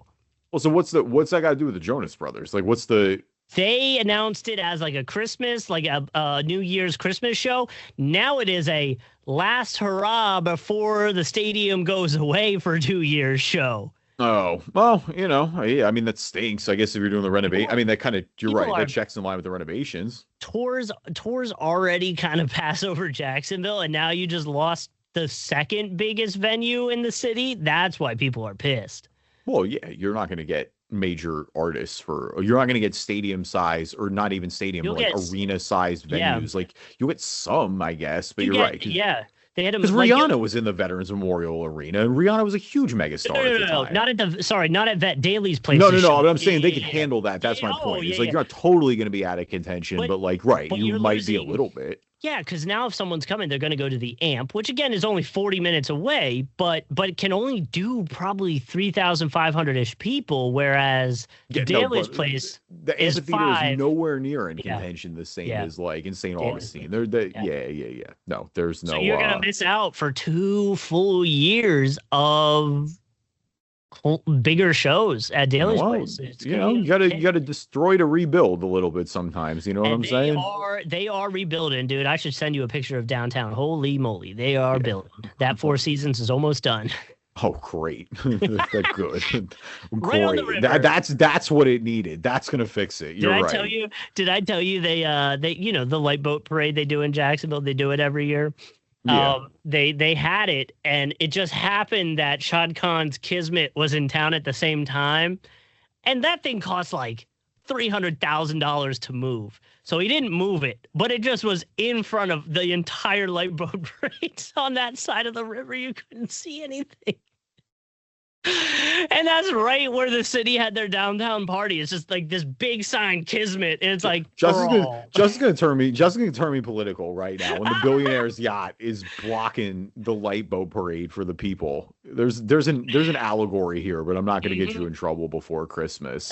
Speaker 2: Well, so what's that got to do with the Jonas Brothers? Like, what's the?
Speaker 1: They announced it as like a Christmas, like a New Year's Christmas show. Now it is a last hurrah before the stadium goes away for 2 years show.
Speaker 2: Oh, well, yeah, I mean, that stinks. I guess if you're doing the renovation, I mean, that kind of, you're right. That checks in line with the renovations.
Speaker 1: Tours already kind of pass over Jacksonville, and now you just lost the second biggest venue in the city. That's why people are pissed.
Speaker 2: Well, yeah, you're not going to get major artists you're not going to get stadium size, or not even stadium, like arena sized venues. Yeah. Like you'll get some, I guess, but you're right.
Speaker 1: Yeah. They had
Speaker 2: because Rihanna was in the Veterans Memorial Arena, and Rihanna was a huge megastar.
Speaker 1: No, not at Vet Daly's Place.
Speaker 2: No. But I'm saying they can handle that. That's my point. It's like you're not totally going to be out of contention, but like, right, you might be a little bit.
Speaker 1: Yeah, because now if someone's coming, they're going to go to the Amp, which again is only 40 minutes away, but it can only do probably 3,500-ish people, whereas Daly's Place
Speaker 2: the
Speaker 1: is
Speaker 2: amphitheater is nowhere near in contention the same as like in St. Augustine. No, there's no.
Speaker 1: So you're going to miss out for 2 full years of bigger shows at Daly's Place.
Speaker 2: You got to destroy to rebuild a little bit sometimes. You know what I'm saying?
Speaker 1: They are rebuilding, dude. I should send you a picture of downtown. Holy moly, they are building. That Four Seasons is almost done.
Speaker 2: Oh, great! That's good.
Speaker 1: Right on the river.
Speaker 2: That's what it needed. That's gonna fix it. You're right.
Speaker 1: Did I tell you they the light boat parade they do in Jacksonville? They do it every year.
Speaker 2: Yeah.
Speaker 1: They had it, and it just happened that Shad Khan's Kismet was in town at the same time, and that thing cost like $300,000 to move. So he didn't move it, but it just was in front of the entire light boat parade on that side of the river. You couldn't see anything. And that's right where the city had their downtown party. It's just like this big sign, Kismet, and it's like
Speaker 2: Justin's gonna turn me political right now when the billionaire's yacht is blocking the light boat parade for the people. There's an allegory here, but I'm not gonna get you in trouble before Christmas.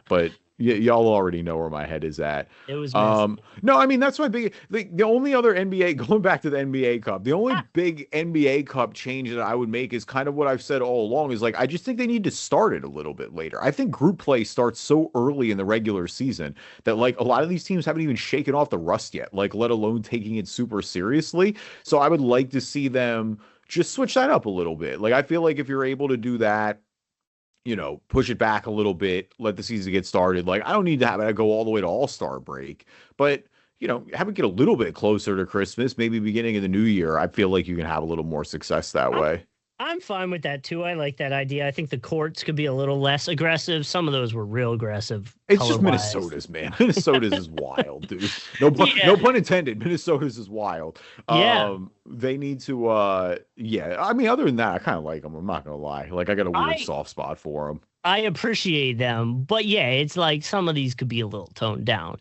Speaker 2: But y'all already know where my head is at.
Speaker 1: It was
Speaker 2: no, I mean that's my big the only other NBA, going back to the NBA Cup, the only big NBA Cup change that I would make is kind of what I've said all along, is like I just think they need to start it a little bit later. I think group play starts so early in the regular season that like a lot of these teams haven't even shaken off the rust yet, like let alone taking it super seriously. So I would like to see them just switch that up a little bit. Like I feel like if you're able to do that, push it back a little bit, let the season get started. Like, I don't need to have it go all the way to All-Star break, but, have it get a little bit closer to Christmas, maybe beginning of the new year. I feel like you can have a little more success that way.
Speaker 1: I'm fine with that, too. I like that idea. I think the courts could be a little less aggressive. Some of those were real aggressive.
Speaker 2: It's just Minnesota's, man. Minnesota's is wild, dude. No pun intended. Minnesota's is wild. They need to, I mean, other than that, I kind of like them. I'm not going to lie. Like, I got a weird soft spot for them.
Speaker 1: I appreciate them. But, it's like some of these could be a little toned down.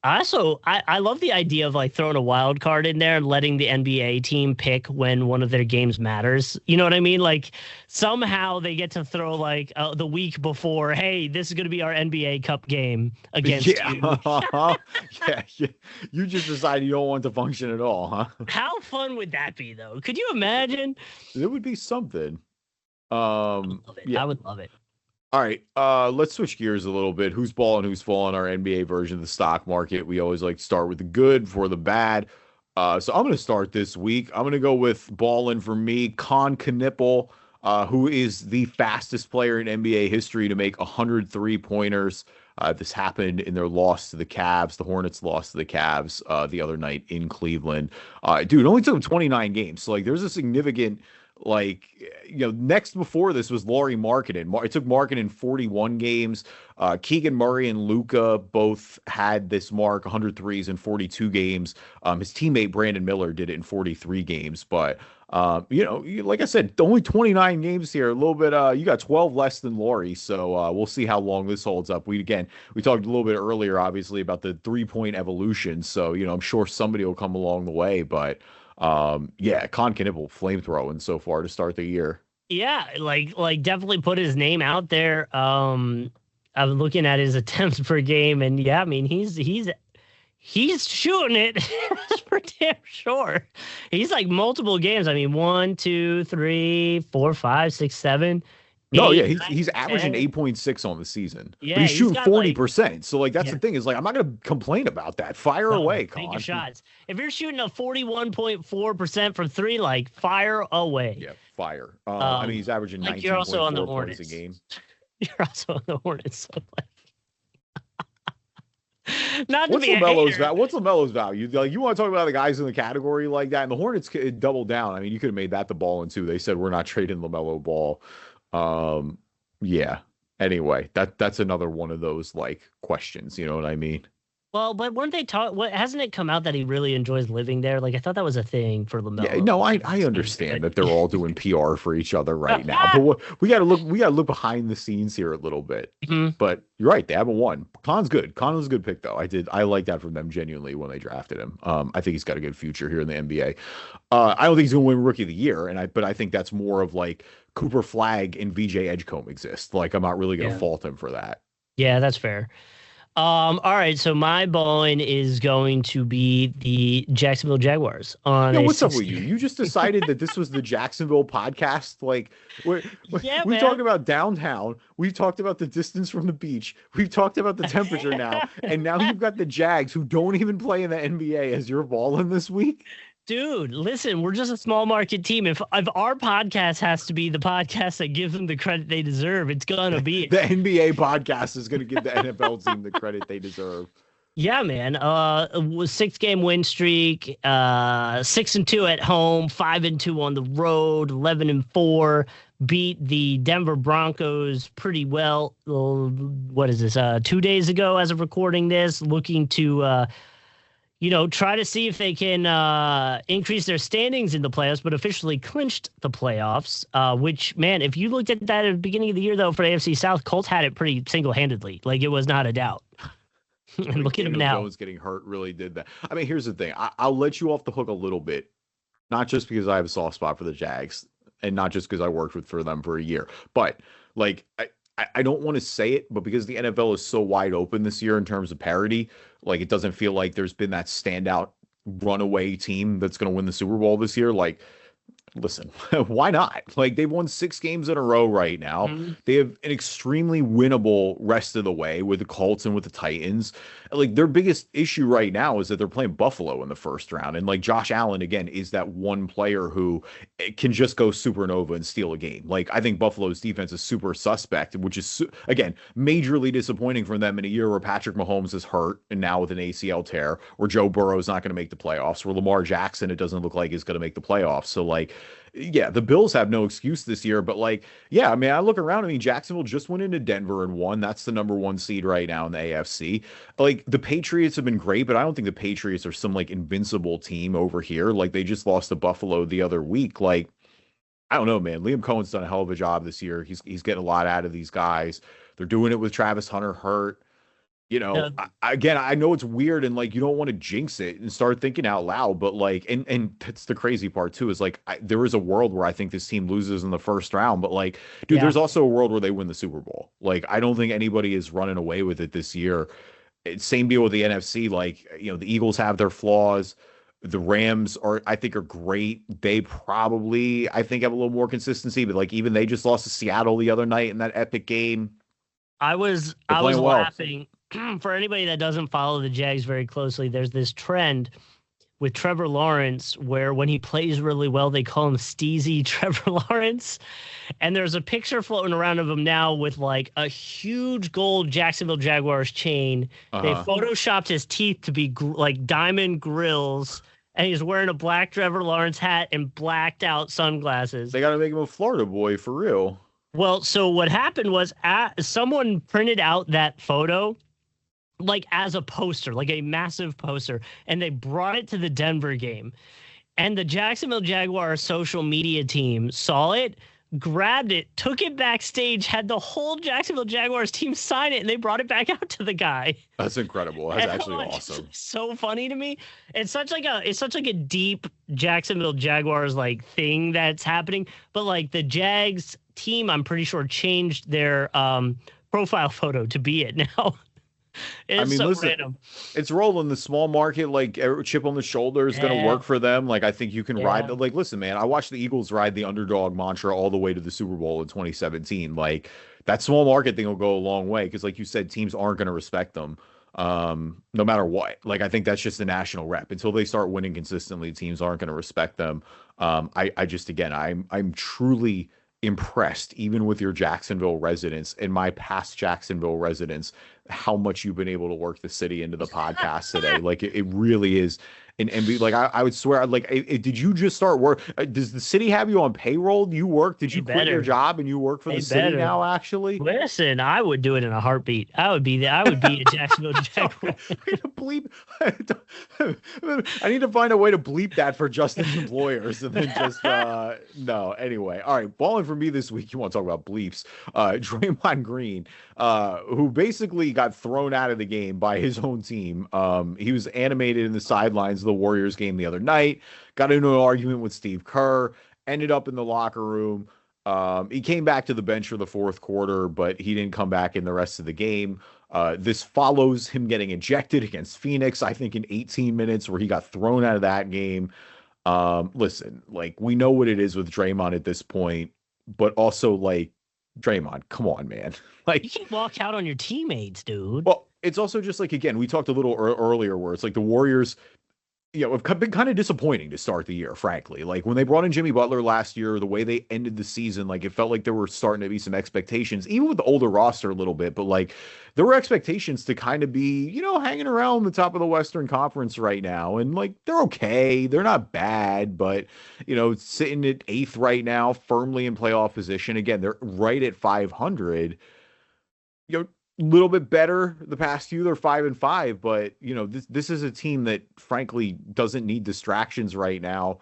Speaker 1: I love the idea of like throwing a wild card in there and letting the NBA team pick when one of their games matters. You know what I mean? Like somehow they get to throw like the week before, hey, this is going to be our NBA Cup game against you.
Speaker 2: Yeah. You just decide you don't want to function at all, huh?
Speaker 1: How fun would that be, though? Could you imagine?
Speaker 2: It would be something.
Speaker 1: I would love it.
Speaker 2: All right, let's switch gears a little bit. Who's balling, who's falling, our NBA version of the stock market. We always like to start with the good before the bad. So I'm going to start this week. I'm going to go with Ballin for me, Kon Kneuppel, who is the fastest player in NBA history to make 100 three-pointers. This happened in their loss to the Cavs. The Hornets lost to the Cavs the other night in Cleveland. Dude, it only took him 29 games. So, like, there's a significant... next before this was Lauri Markkanen. It took Markkanen 41 games. Keegan Murray and Luka both had this mark, 100 threes in 42 games. His teammate Brandon Miller did it in 43 games. But, like I said, only 29 games here. A little bit, you got 12 less than Lauri. So we'll see how long this holds up. We talked a little bit earlier, obviously, about the 3-point evolution. So, I'm sure somebody will come along the way. But, Kon Kneuppel flamethrowing so far to start the year.
Speaker 1: Yeah, like definitely put his name out there. I'm looking at his attempts per game, and yeah, I mean he's shooting it for damn sure. He's like multiple games. I mean, 1, 2, 3, 4, 5, 6, 7.
Speaker 2: No,
Speaker 1: 8,
Speaker 2: yeah,
Speaker 1: 9,
Speaker 2: he's averaging
Speaker 1: 10.
Speaker 2: 8.6 on the season.
Speaker 1: Yeah,
Speaker 2: but he's shooting
Speaker 1: got
Speaker 2: 40%. So like that's the thing is like I'm not gonna complain about that. Fire away, Kon.
Speaker 1: Take your shots. If you're shooting a 41.4% from 3, like fire away.
Speaker 2: Yeah, fire. I mean, he's averaging 19.4 points a game.
Speaker 1: You're also on the Hornets. So like, not to
Speaker 2: What's
Speaker 1: be
Speaker 2: LaMelo's value? What's LaMelo's value? Like, you want to talk about the guys in the category like that, and the Hornets could double down. I mean, you could have made that the Ballin too. They said we're not trading LaMelo Ball. Yeah. Anyway, that's another one of those like questions. You know what I mean?
Speaker 1: Well, but weren't they hasn't it come out that he really enjoys living there? Like I thought that was a thing for LaMelo.
Speaker 2: Yeah, no, I understand that they're all doing PR for each other right now, but we got to look behind the scenes here a little bit.
Speaker 1: Mm-hmm.
Speaker 2: But you're right, they haven't won. Kon's good. Kon was a good pick though. I like that from them genuinely when they drafted him. I think he's got a good future here in the NBA. I don't think he's going to win Rookie of the Year, but I think that's more of like Cooper Flagg and VJ Edgecombe exist. Like I'm not really going to fault him for that.
Speaker 1: Yeah, that's fair. All right, so my Ballin is going to be the Jacksonville Jaguars.
Speaker 2: What's up with you? You just decided that this was the Jacksonville podcast? Like, we talked about downtown. We've talked about the distance from the beach. We've talked about the temperature now. And now you've got the Jags who don't even play in the NBA as your Ballin this week?
Speaker 1: Dude, listen, we're just a small market team. If our podcast has to be the podcast that gives them the credit they deserve, it's gonna be
Speaker 2: the NBA podcast is gonna give the NFL team the credit they deserve.
Speaker 1: Yeah, man. 6-game win streak, 6-2 at home, 5-2 on the road, 11-4. Beat the Denver Broncos pretty well. What is this? 2 days ago, as of recording this, looking to try to see if they can increase their standings in the playoffs, but officially clinched the playoffs, which, man, if you looked at that at the beginning of the year, though, for AFC South, Colts had it pretty single-handedly. Like, it was not a doubt. And look at him now.
Speaker 2: Jones getting hurt really did that. I mean, here's the thing. I'll let you off the hook a little bit, not just because I have a soft spot for the Jags and not just because I worked for them for a year, but, like, I don't want to say it, but because the NFL is so wide open this year in terms of parity, like it doesn't feel like there's been that standout runaway team that's going to win the Super Bowl this year. Like, listen, why not? Like they've won 6 games in a row right now. Mm-hmm. They have an extremely winnable rest of the way with the Colts and with the Titans. Like their biggest issue right now is that they're playing Buffalo in the first round. And like Josh Allen, again, is that one player who can just go supernova and steal a game. Like I think Buffalo's defense is super suspect, which is, again, majorly disappointing for them in a year where Patrick Mahomes is hurt and now with an ACL tear, where Joe Burrow is not going to make the playoffs, where Lamar Jackson, it doesn't look like is going to make the playoffs. So like, yeah, the Bills have no excuse this year, but like, yeah, I mean, I look around, I mean, Jacksonville just went into Denver and won. That's the number 1 seed right now in the AFC. Like the Patriots have been great, but I don't think the Patriots are some like invincible team over here. Like they just lost to Buffalo the other week. Like, I don't know, man. Liam Cohen's done a hell of a job this year. He's getting a lot out of these guys. They're doing it with Travis Hunter hurt. You know, again, I know it's weird and like you don't want to jinx it and start thinking out loud, but like, and that's the crazy part too, is like there is a world where I think this team loses in the first round, but like, dude, there's also a world where they win the Super Bowl. Like, I don't think anybody is running away with it this year. Same deal with the NFC. Like, you know, the Eagles have their flaws. The Rams I think are great. They probably, I think, have a little more consistency, but like even they just lost to Seattle the other night in that epic game.
Speaker 1: I was laughing. For anybody that doesn't follow the Jags very closely, there's this trend with Trevor Lawrence where when he plays really well, they call him Steezy Trevor Lawrence. And there's a picture floating around of him now with like a huge gold Jacksonville Jaguars chain. They photoshopped his teeth to be like diamond grills. And he's wearing a black Trevor Lawrence hat and blacked out sunglasses.
Speaker 2: They got to make him a Florida boy for real.
Speaker 1: Well, so what happened was someone printed out that photo like as a poster, like a massive poster, and they brought it to the Denver game. And the Jacksonville Jaguars social media team saw it, grabbed it, took it backstage, had the whole Jacksonville Jaguars team sign it, and they brought it back out to the guy.
Speaker 2: That's incredible. That's actually awesome.
Speaker 1: So funny to me. It's such like a deep Jacksonville Jaguars like thing that's happening. But like the Jags team, I'm pretty sure changed their profile photo to be it now. It's so
Speaker 2: listen,
Speaker 1: random.
Speaker 2: It's rolling. The small market, like chip on the shoulder is going to work for them. Like, I think you can ride. Like, listen, man, I watched the Eagles ride the underdog mantra all the way to the Super Bowl in 2017. Like, that small market thing will go a long way because, like you said, teams aren't going to respect them no matter what. Like, I think that's just the national rep. Until they start winning consistently, teams aren't going to respect them. I just, again, I'm truly impressed, even with your Jacksonville residents and my past Jacksonville residents, how much you've been able to work the city into the podcast today. Like, it really is. And be like, I would swear, like, did you just start work? Does the city have you on payroll? Do you work? Did you quit your job and you work for the city now? Actually,
Speaker 1: listen, I would do it in a heartbeat. I would be a Jacksonville Jaguar.
Speaker 2: I need to find a way to bleep that for Justin's employers, and then just no. Anyway, all right. Ballin for me this week. You want to talk about bleeps? Draymond Green, who basically got thrown out of the game by his own team. He was animated in the sidelines of the Warriors game the other night, got into an argument with Steve Kerr, ended up in the locker room. He came back to the bench for the fourth quarter, but he didn't come back in the rest of the game. This follows him getting ejected against Phoenix, I think in 18 minutes, where he got thrown out of that game. Listen, like, we know what it is with Draymond at this point, but also, like, Draymond, come on, man. Like,
Speaker 1: you can walk out on your teammates, dude.
Speaker 2: Well, it's also just like, again, we talked a little earlier where it's like the Warriors, have been kind of disappointing to start the year, frankly. Like, when they brought in Jimmy Butler last year, the way they ended the season, like, it felt like there were starting to be some expectations, even with the older roster a little bit, but like, there were expectations to kind of be, hanging around the top of the Western Conference right now. And like, they're okay. They're not bad, but, sitting at 8th right now, firmly in playoff position. Again, they're right at 500. Little bit better the past few. They're 5-5, but this is a team that frankly doesn't need distractions right now.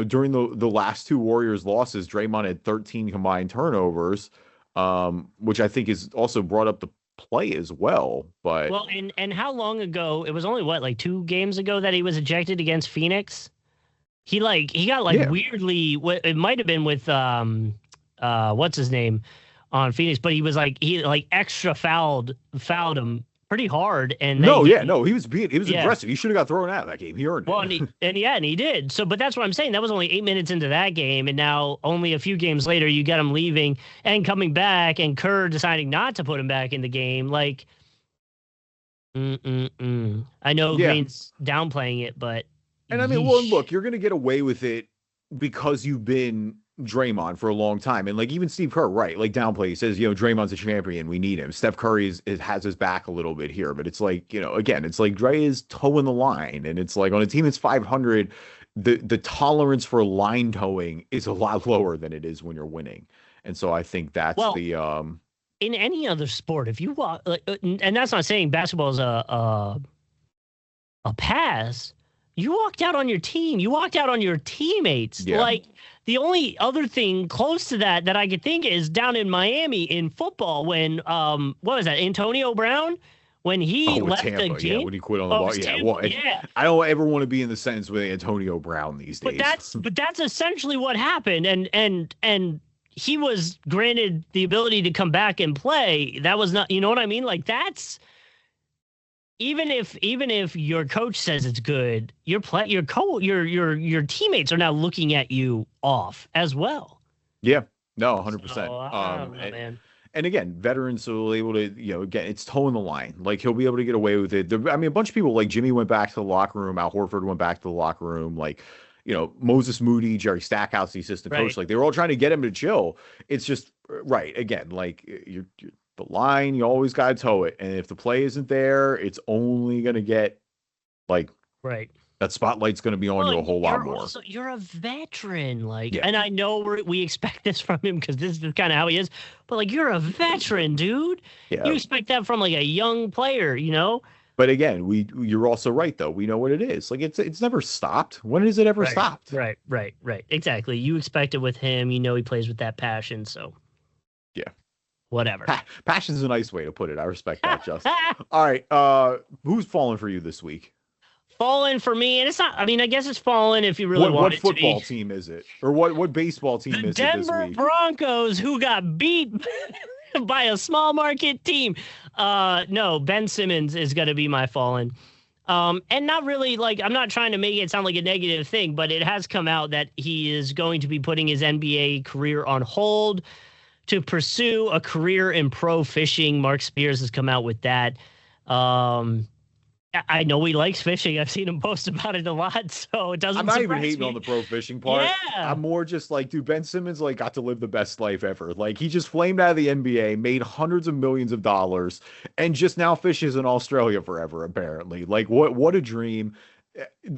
Speaker 2: During the last two Warriors losses, Draymond had 13 combined turnovers, which I think is also brought up the play as well. But
Speaker 1: and how long ago? It was only like 2 games ago that he was ejected against Phoenix. He got weirdly. It might have been with what's his name on Phoenix, but he was extra fouled him pretty hard. And
Speaker 2: he was aggressive. He should have got thrown out of that game. He earned it.
Speaker 1: And he did. So, but that's what I'm saying. That was only 8 minutes into that game, and now only a few games later, you get him leaving and coming back, and Kerr deciding not to put him back in the game. Like, I know Green's downplaying it, but
Speaker 2: look, you're gonna get away with it because you've been Draymond for a long time. And like, even Steve Kerr, right, like, downplay, he says, Draymond's a champion, we need him. Steph Curry has his back a little bit here, but it's like, again, it's like Dre is toeing the line, and it's like, on a team that's 500, the tolerance for line towing is a lot lower than it is when you're winning. And so I think that's
Speaker 1: in any other sport, if you walk, and that's not saying basketball is a pass. You walked out on your team. You walked out on your teammates. Yeah. Like, the only other thing close to that I could think is down in Miami in football when what was that, Antonio Brown, when he left Tampa, the game.
Speaker 2: Yeah, when he quit on the ball. I don't ever want to be in the sentence with Antonio Brown these days.
Speaker 1: But that's essentially what happened. And he was granted the ability to come back and play. That was not, you know what I mean? Like, that's. Even if your coach says it's good, your teammates are now looking at you off as well.
Speaker 2: Yeah, no, 100%.
Speaker 1: Man.
Speaker 2: And again, veterans will be able to, again, it's toeing the line. Like, he'll be able to get away with it. A bunch of people, like Jimmy went back to the locker room. Al Horford went back to the locker room. Like, Moses Moody, Jerry Stackhouse, the assistant coach, like, they were all trying to get him to chill. It's just, right, again, like, you're the line, you always got to toe it. And if the play isn't there, it's only going to get, like,
Speaker 1: right,
Speaker 2: that spotlight's going to be on you a whole lot more.
Speaker 1: Also, you're a veteran, and I know we expect this from him because this is kind of how he is, but like, you're a veteran, dude. Yeah. You expect that from like a young player,
Speaker 2: But again, you're also right, though. We know what it is. Like, it's never stopped. When has it ever stopped?
Speaker 1: Right. Exactly. You expect it with him. He plays with that passion. So,
Speaker 2: yeah.
Speaker 1: Whatever.
Speaker 2: Passion's a nice way to put it. I respect that, Justin. All right. Who's falling for you this week?
Speaker 1: Fallen for me, and it's not. I guess it's fallen if you really want it to be.
Speaker 2: What football team is it, or what baseball team is it this week?
Speaker 1: Denver Broncos, who got beat by a small market team. No, Ben Simmons is going to be my Fallin. And not really like, I'm not trying to make it sound like a negative thing, but it has come out that he is going to be putting his NBA career on hold to pursue a career in pro fishing. Mark Spears has come out with that. I know he likes fishing. I've seen him post about it a lot, so it doesn't.
Speaker 2: I'm not even hating on the pro fishing part.
Speaker 1: Yeah.
Speaker 2: I'm more just like, dude, Ben Simmons like got to live the best life ever. Like he just flamed out of the NBA, made hundreds of millions of dollars, and just now fishes in Australia forever. Apparently, like what a dream.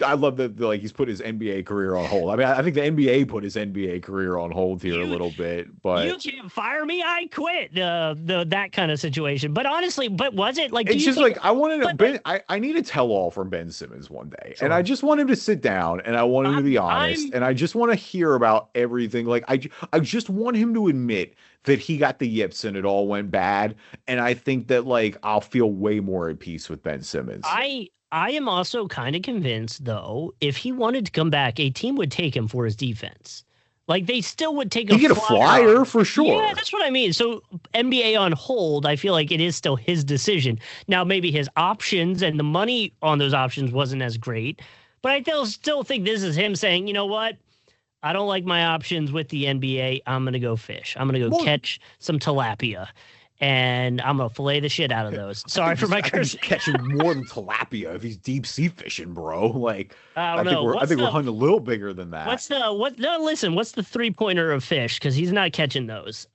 Speaker 2: I love that like he's put his NBA career on hold. I mean, I think the NBA put his NBA career on hold here a little bit, but
Speaker 1: you can't fire me. I quit. That kind of situation. But honestly, but was it like?
Speaker 2: It's just like I wanted to Ben. I need a tell all from Ben Simmons one day, and I just want him to sit down and I want him to be honest, and I just want to hear about everything. Like I just want him to admit that he got the yips and it all went bad, and I think that like I'll feel way more at peace with Ben Simmons.
Speaker 1: I am also kind of convinced, though, if he wanted to come back, a team would take him for his defense. Like, they still would take
Speaker 2: a flyer for sure.
Speaker 1: Yeah, that's what I mean. So, NBA on hold, I feel like it is still his decision. Now, maybe his options and the money on those options wasn't as great, but I still think this is him saying, you know what? I don't like my options with the NBA. I'm going to go fish. I'm going to go catch some tilapia. And I'm going to fillet the shit out of those. Sorry for my curse.
Speaker 2: Catching more than tilapia if he's deep sea fishing, bro. Like,
Speaker 1: I don't know.
Speaker 2: I think we're hunting a little bigger than that.
Speaker 1: What's the 3-pointer of fish? Because he's not catching those.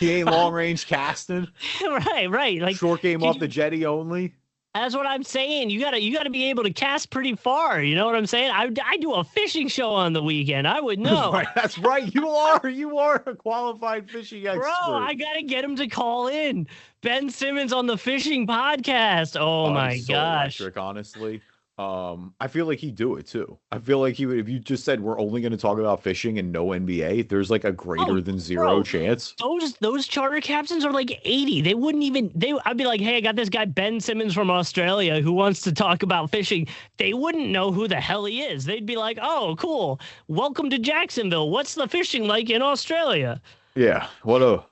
Speaker 2: He ain't long range casting.
Speaker 1: Right. Like
Speaker 2: short game off the jetty only.
Speaker 1: That's what I'm saying. You gotta be able to cast pretty far. You know what I'm saying? I do a fishing show on the weekend. I would know.
Speaker 2: Right, that's right. You are a qualified fishing expert.
Speaker 1: Bro, I gotta get him to call in. Ben Simmons on the fishing podcast. Oh my gosh.
Speaker 2: Electric, honestly. I feel like he'd do it too. I feel like he would, if you just said we're only going to talk about fishing and no NBA, there's like a greater than zero chance.
Speaker 1: Those charter captains are like 80. They wouldn't even, I'd be like, hey, I got this guy Ben Simmons from Australia who wants to talk about fishing. They wouldn't know who the hell he is. They'd be like, oh, cool. Welcome to Jacksonville. What's the fishing like in Australia?
Speaker 2: Yeah. What a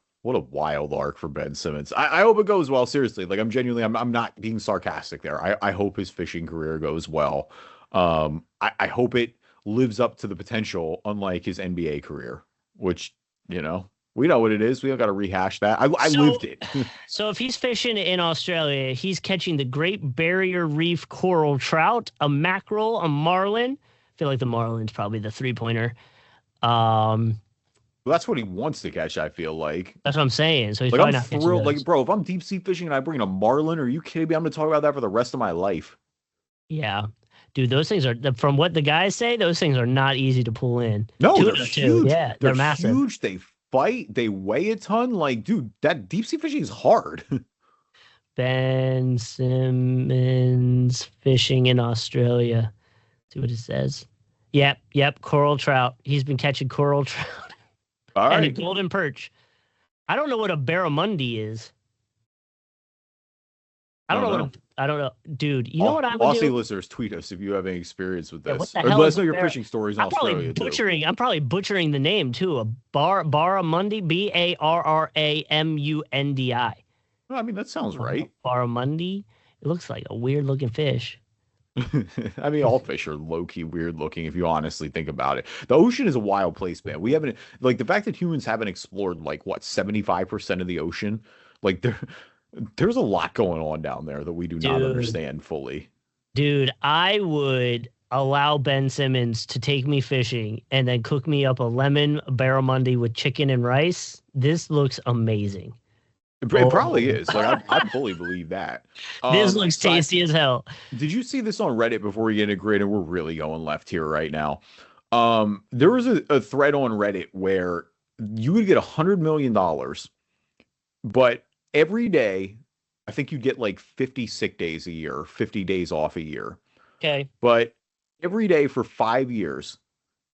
Speaker 2: wild arc for Ben Simmons. I hope it goes well. Seriously, like I'm not being sarcastic there. I hope his fishing career goes well. I hope it lives up to the potential, unlike his NBA career, which, we know what it is. We don't got to rehash that. I lived it.
Speaker 1: So if he's fishing in Australia, he's catching the Great Barrier Reef coral trout, a mackerel, a marlin. I feel like the marlin's probably the 3-pointer.
Speaker 2: That's what he wants to catch, I feel like.
Speaker 1: That's what I'm saying. So he's
Speaker 2: like,
Speaker 1: probably
Speaker 2: I'm
Speaker 1: not
Speaker 2: thrilled. Like, bro, if I'm deep sea fishing and I bring in a marlin, are you kidding me? I'm going to talk about that for the rest of my life.
Speaker 1: Yeah. Dude, those things are, from what the guys say, those things are not easy to pull in.
Speaker 2: No, they're huge.
Speaker 1: Yeah, they're massive.
Speaker 2: Huge. They fight. They weigh a ton. Like, dude, that deep sea fishing is hard.
Speaker 1: Ben Simmons fishing in Australia. See what it says. Yep. Coral trout. He's been catching coral trout.
Speaker 2: All right.
Speaker 1: And a golden perch. I don't know what a barramundi is. I don't know. Dude, you know what I would do?
Speaker 2: Aussie listeners, tweet us if you have any experience with this.
Speaker 1: What the
Speaker 2: or
Speaker 1: hell
Speaker 2: let us know your fishing stories in Australia,
Speaker 1: I'm probably butchering the name, too. A barramundi, Barramundi.
Speaker 2: Well, I mean, that sounds right.
Speaker 1: Barramundi. It looks like a weird-looking fish.
Speaker 2: I mean, all fish are low-key weird looking if you honestly think about it. The ocean is a wild place, man. We haven't, like, the fact that humans haven't explored, like, 75% of the ocean, like, there's a lot going on down there that we do not understand fully.
Speaker 1: Dude, I would allow Ben Simmons to take me fishing and then cook me up a lemon barramundi with chicken and rice. This looks amazing.
Speaker 2: It probably is. Like, I fully believe that.
Speaker 1: This looks tasty as hell.
Speaker 2: Did you see this on Reddit before we get into grid? And we're really going left here right now. There was a thread on Reddit where you would get $100 million, but every day, I think you'd get like 50 sick days a year, 50 days off a year.
Speaker 1: Okay.
Speaker 2: But every day for 5 years,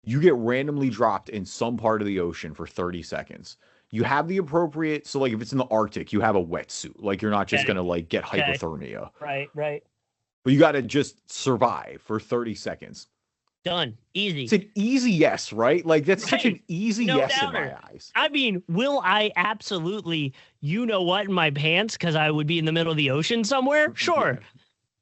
Speaker 2: you get randomly dropped in some part of the ocean for 30 seconds. You have the appropriate, so like if it's in the Arctic, you have a wetsuit. Like you're not just going to like get hypothermia.
Speaker 1: Right.
Speaker 2: But you got to just survive for 30 seconds.
Speaker 1: Done. Easy.
Speaker 2: It's an easy yes, right? Like that's such an easy
Speaker 1: No
Speaker 2: yes
Speaker 1: doubter.
Speaker 2: in my eyes.
Speaker 1: I mean, will I absolutely, you know what, in my pants because I would be in the middle of the ocean somewhere? Sure.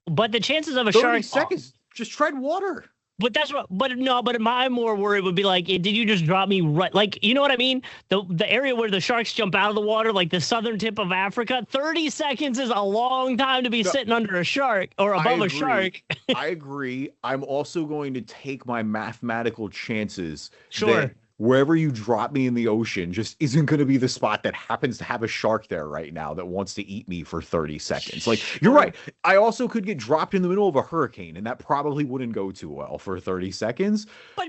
Speaker 1: But the chances of a
Speaker 2: 30
Speaker 1: shark
Speaker 2: seconds, just tread water.
Speaker 1: But that's what. But no. But my more worry would be like, did you just drop me right? Like, you know what I mean? The area where the sharks jump out of the water, like the southern tip of Africa. 30 seconds is a long time to be sitting under a shark or above a shark.
Speaker 2: I agree. I'm also going to take my mathematical chances.
Speaker 1: Sure.
Speaker 2: That wherever you drop me in the ocean just isn't going to be the spot that happens to have a shark there right now that wants to eat me for 30 seconds. Like, you're right. I also could get dropped in the middle of a hurricane, and that probably wouldn't go too well for 30 seconds.
Speaker 1: But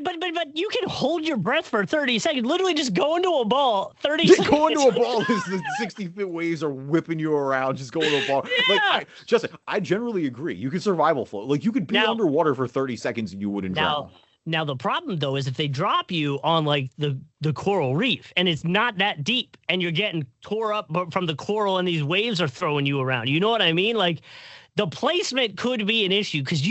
Speaker 1: you can hold your breath for 30 seconds. Literally just go into a ball. 30 seconds.
Speaker 2: Go into a ball as the 60-foot waves are whipping you around. Just go into a ball.
Speaker 1: Yeah.
Speaker 2: Like, Justin, I generally agree. You could survival float. Like, you could be underwater for 30 seconds and you wouldn't drown.
Speaker 1: Now, the problem, though, is if they drop you on, like, the coral reef, and it's not that deep, and you're getting tore up from the coral, and these waves are throwing you around. You know what I mean? Like, the placement could be an issue, because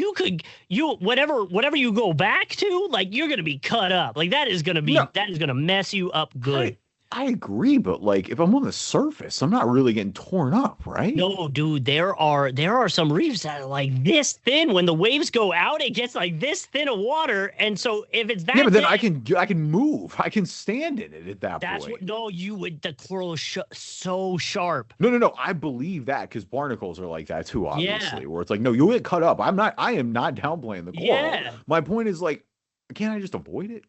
Speaker 1: whatever you go back to, like, you're going to be cut up. Like, that is going to mess you up good.
Speaker 2: I agree, but like if I'm on the surface, I'm not really getting torn up, right?
Speaker 1: No, dude, there are some reefs that are like this thin. When the waves go out, it gets like this thin of water, and so if it's that,
Speaker 2: but then I can move, I can stand in it at that point.
Speaker 1: You would. The coral is so sharp.
Speaker 2: No, I believe that because barnacles are like that too, obviously. Where it's like, no, you'll get cut up. I am not downplaying the coral.
Speaker 1: Yeah.
Speaker 2: My point is like, can't I just avoid it?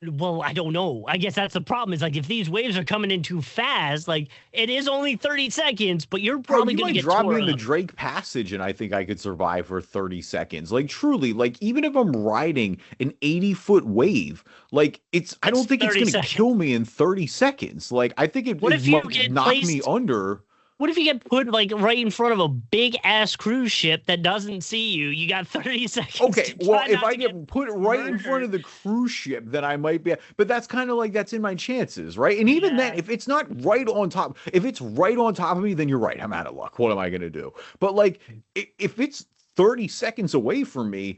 Speaker 1: Well, I don't know. I guess that's the problem. Is like if these waves are coming in too fast, like it is only 30 seconds, but you're probably going to get
Speaker 2: drop me in
Speaker 1: up.
Speaker 2: the Drake Passage, and I think I could survive for 30 seconds. Like truly, like even if I'm riding an 80-foot wave, like I don't think it's going to kill me in 30 seconds. Like I think it might knock me under.
Speaker 1: What if you get put like right in front of a big ass cruise ship that doesn't see you? You got 30 seconds.
Speaker 2: Okay, well, if I get put right in front of the cruise ship, then I might be. But that's kind of like that's in my chances, right? And even then, if it's not right on top, if it's right on top of me, then you're right. I'm out of luck. What am I gonna do? But like, if it's 30 seconds away from me,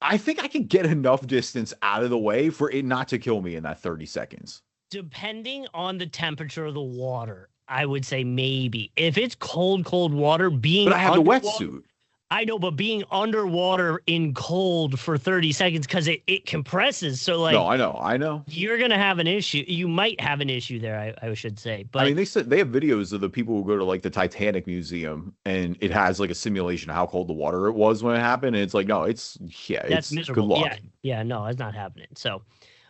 Speaker 2: I think I can get enough distance out of the way for it not to kill me in that 30 seconds.
Speaker 1: Depending on the temperature of the water. I would say maybe. If it's cold water, but
Speaker 2: I have the wetsuit.
Speaker 1: I know, but being underwater in cold for 30 seconds because it compresses. So like,
Speaker 2: no, I know.
Speaker 1: You're gonna have an issue. You might have an issue there. I should say. But
Speaker 2: I mean, they have videos of the people who go to like the Titanic Museum, and it has like a simulation of how cold the water it was when it happened. And it's like, no, it's
Speaker 1: miserable.
Speaker 2: Good luck.
Speaker 1: Yeah, no, it's not happening. So,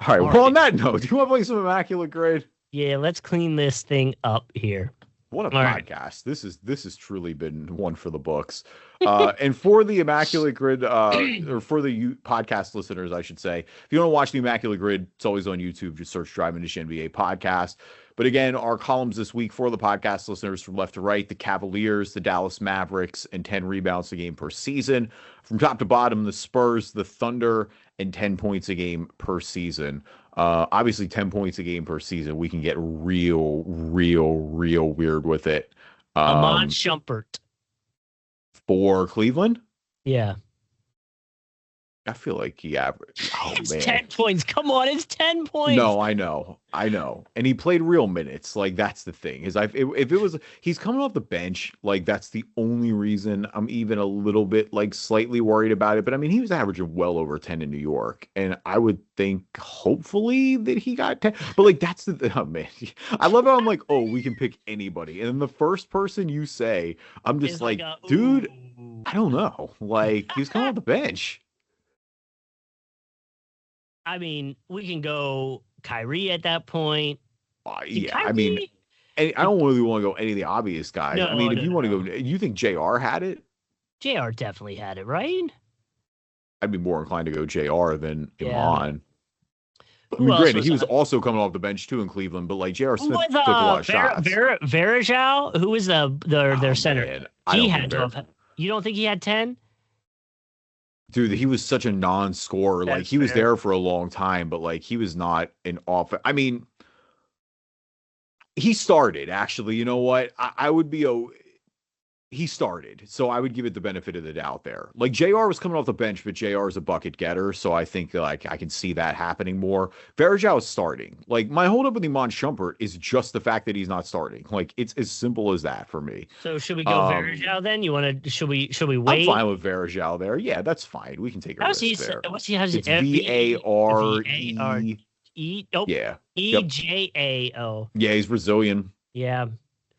Speaker 2: all right. Well, on that note, do you want to play some Immaculate Grid?
Speaker 1: Yeah, let's clean this thing up here.
Speaker 2: What a podcast. Right. This has truly been one for the books. And for the Immaculate Grid, or for the podcast listeners, I should say, if you want to watch the Immaculate Grid, it's always on YouTube. Just search Driving Dish NBA podcast. But again, our columns this week for the podcast listeners from left to right, the Cavaliers, the Dallas Mavericks, and 10 rebounds a game per season. From top to bottom, the Spurs, the Thunder, and 10 points a game per season. Obviously 10 points a game per season. We can get real weird with it.
Speaker 1: Ahmad Shumpert.
Speaker 2: For Cleveland?
Speaker 1: Yeah.
Speaker 2: I feel like he averaged. Oh,
Speaker 1: it's 10 points. Come on, it's 10 points.
Speaker 2: No, I know. And he played real minutes. Like, that's the thing. If it was, he's coming off the bench, like, that's the only reason I'm even a little bit, like, slightly worried about it. But, I mean, he was averaging well over 10 in New York. And I would think, hopefully, that he got 10. But, like, that's oh, man. I love how I'm like, oh, we can pick anybody. And then the first person you say, I'm just like dude, I don't know. Like, he was coming off the bench.
Speaker 1: I mean, we can go Kyrie at that point.
Speaker 2: Yeah, I mean, I don't really want to go any of the obvious guys.
Speaker 1: No,
Speaker 2: I mean, if you want to go, you think JR had it?
Speaker 1: JR definitely had it, right?
Speaker 2: I'd be more inclined to go JR than Iman. I mean, granted, he was also coming off the bench too in Cleveland, but like J.R. Smith took a lot of shots.
Speaker 1: Varejao, who was their center?
Speaker 2: Man,
Speaker 1: he had 12. You don't think he had 10?
Speaker 2: Dude, he was such a non-scorer. Like, he was there for a long time, but, like, he was not an offense. I mean, he started, actually. You know what? I would be he started, so I would give it the benefit of the doubt there. Like JR was coming off the bench, but JR is a bucket getter, so I think like I can see that happening more. Varejao is starting. Like my holdup with Iman Shumpert is just the fact that he's not starting. Like it's as simple as that for me.
Speaker 1: So should we go Varejao then? You want to? Should we wait?
Speaker 2: I'm fine with Varejao there. Yeah, that's fine. We can take a risk there.
Speaker 1: What's he? How's
Speaker 2: it's VARE.
Speaker 1: Oh,
Speaker 2: yeah.
Speaker 1: EJAO.
Speaker 2: Yeah, he's Brazilian.
Speaker 1: Yeah.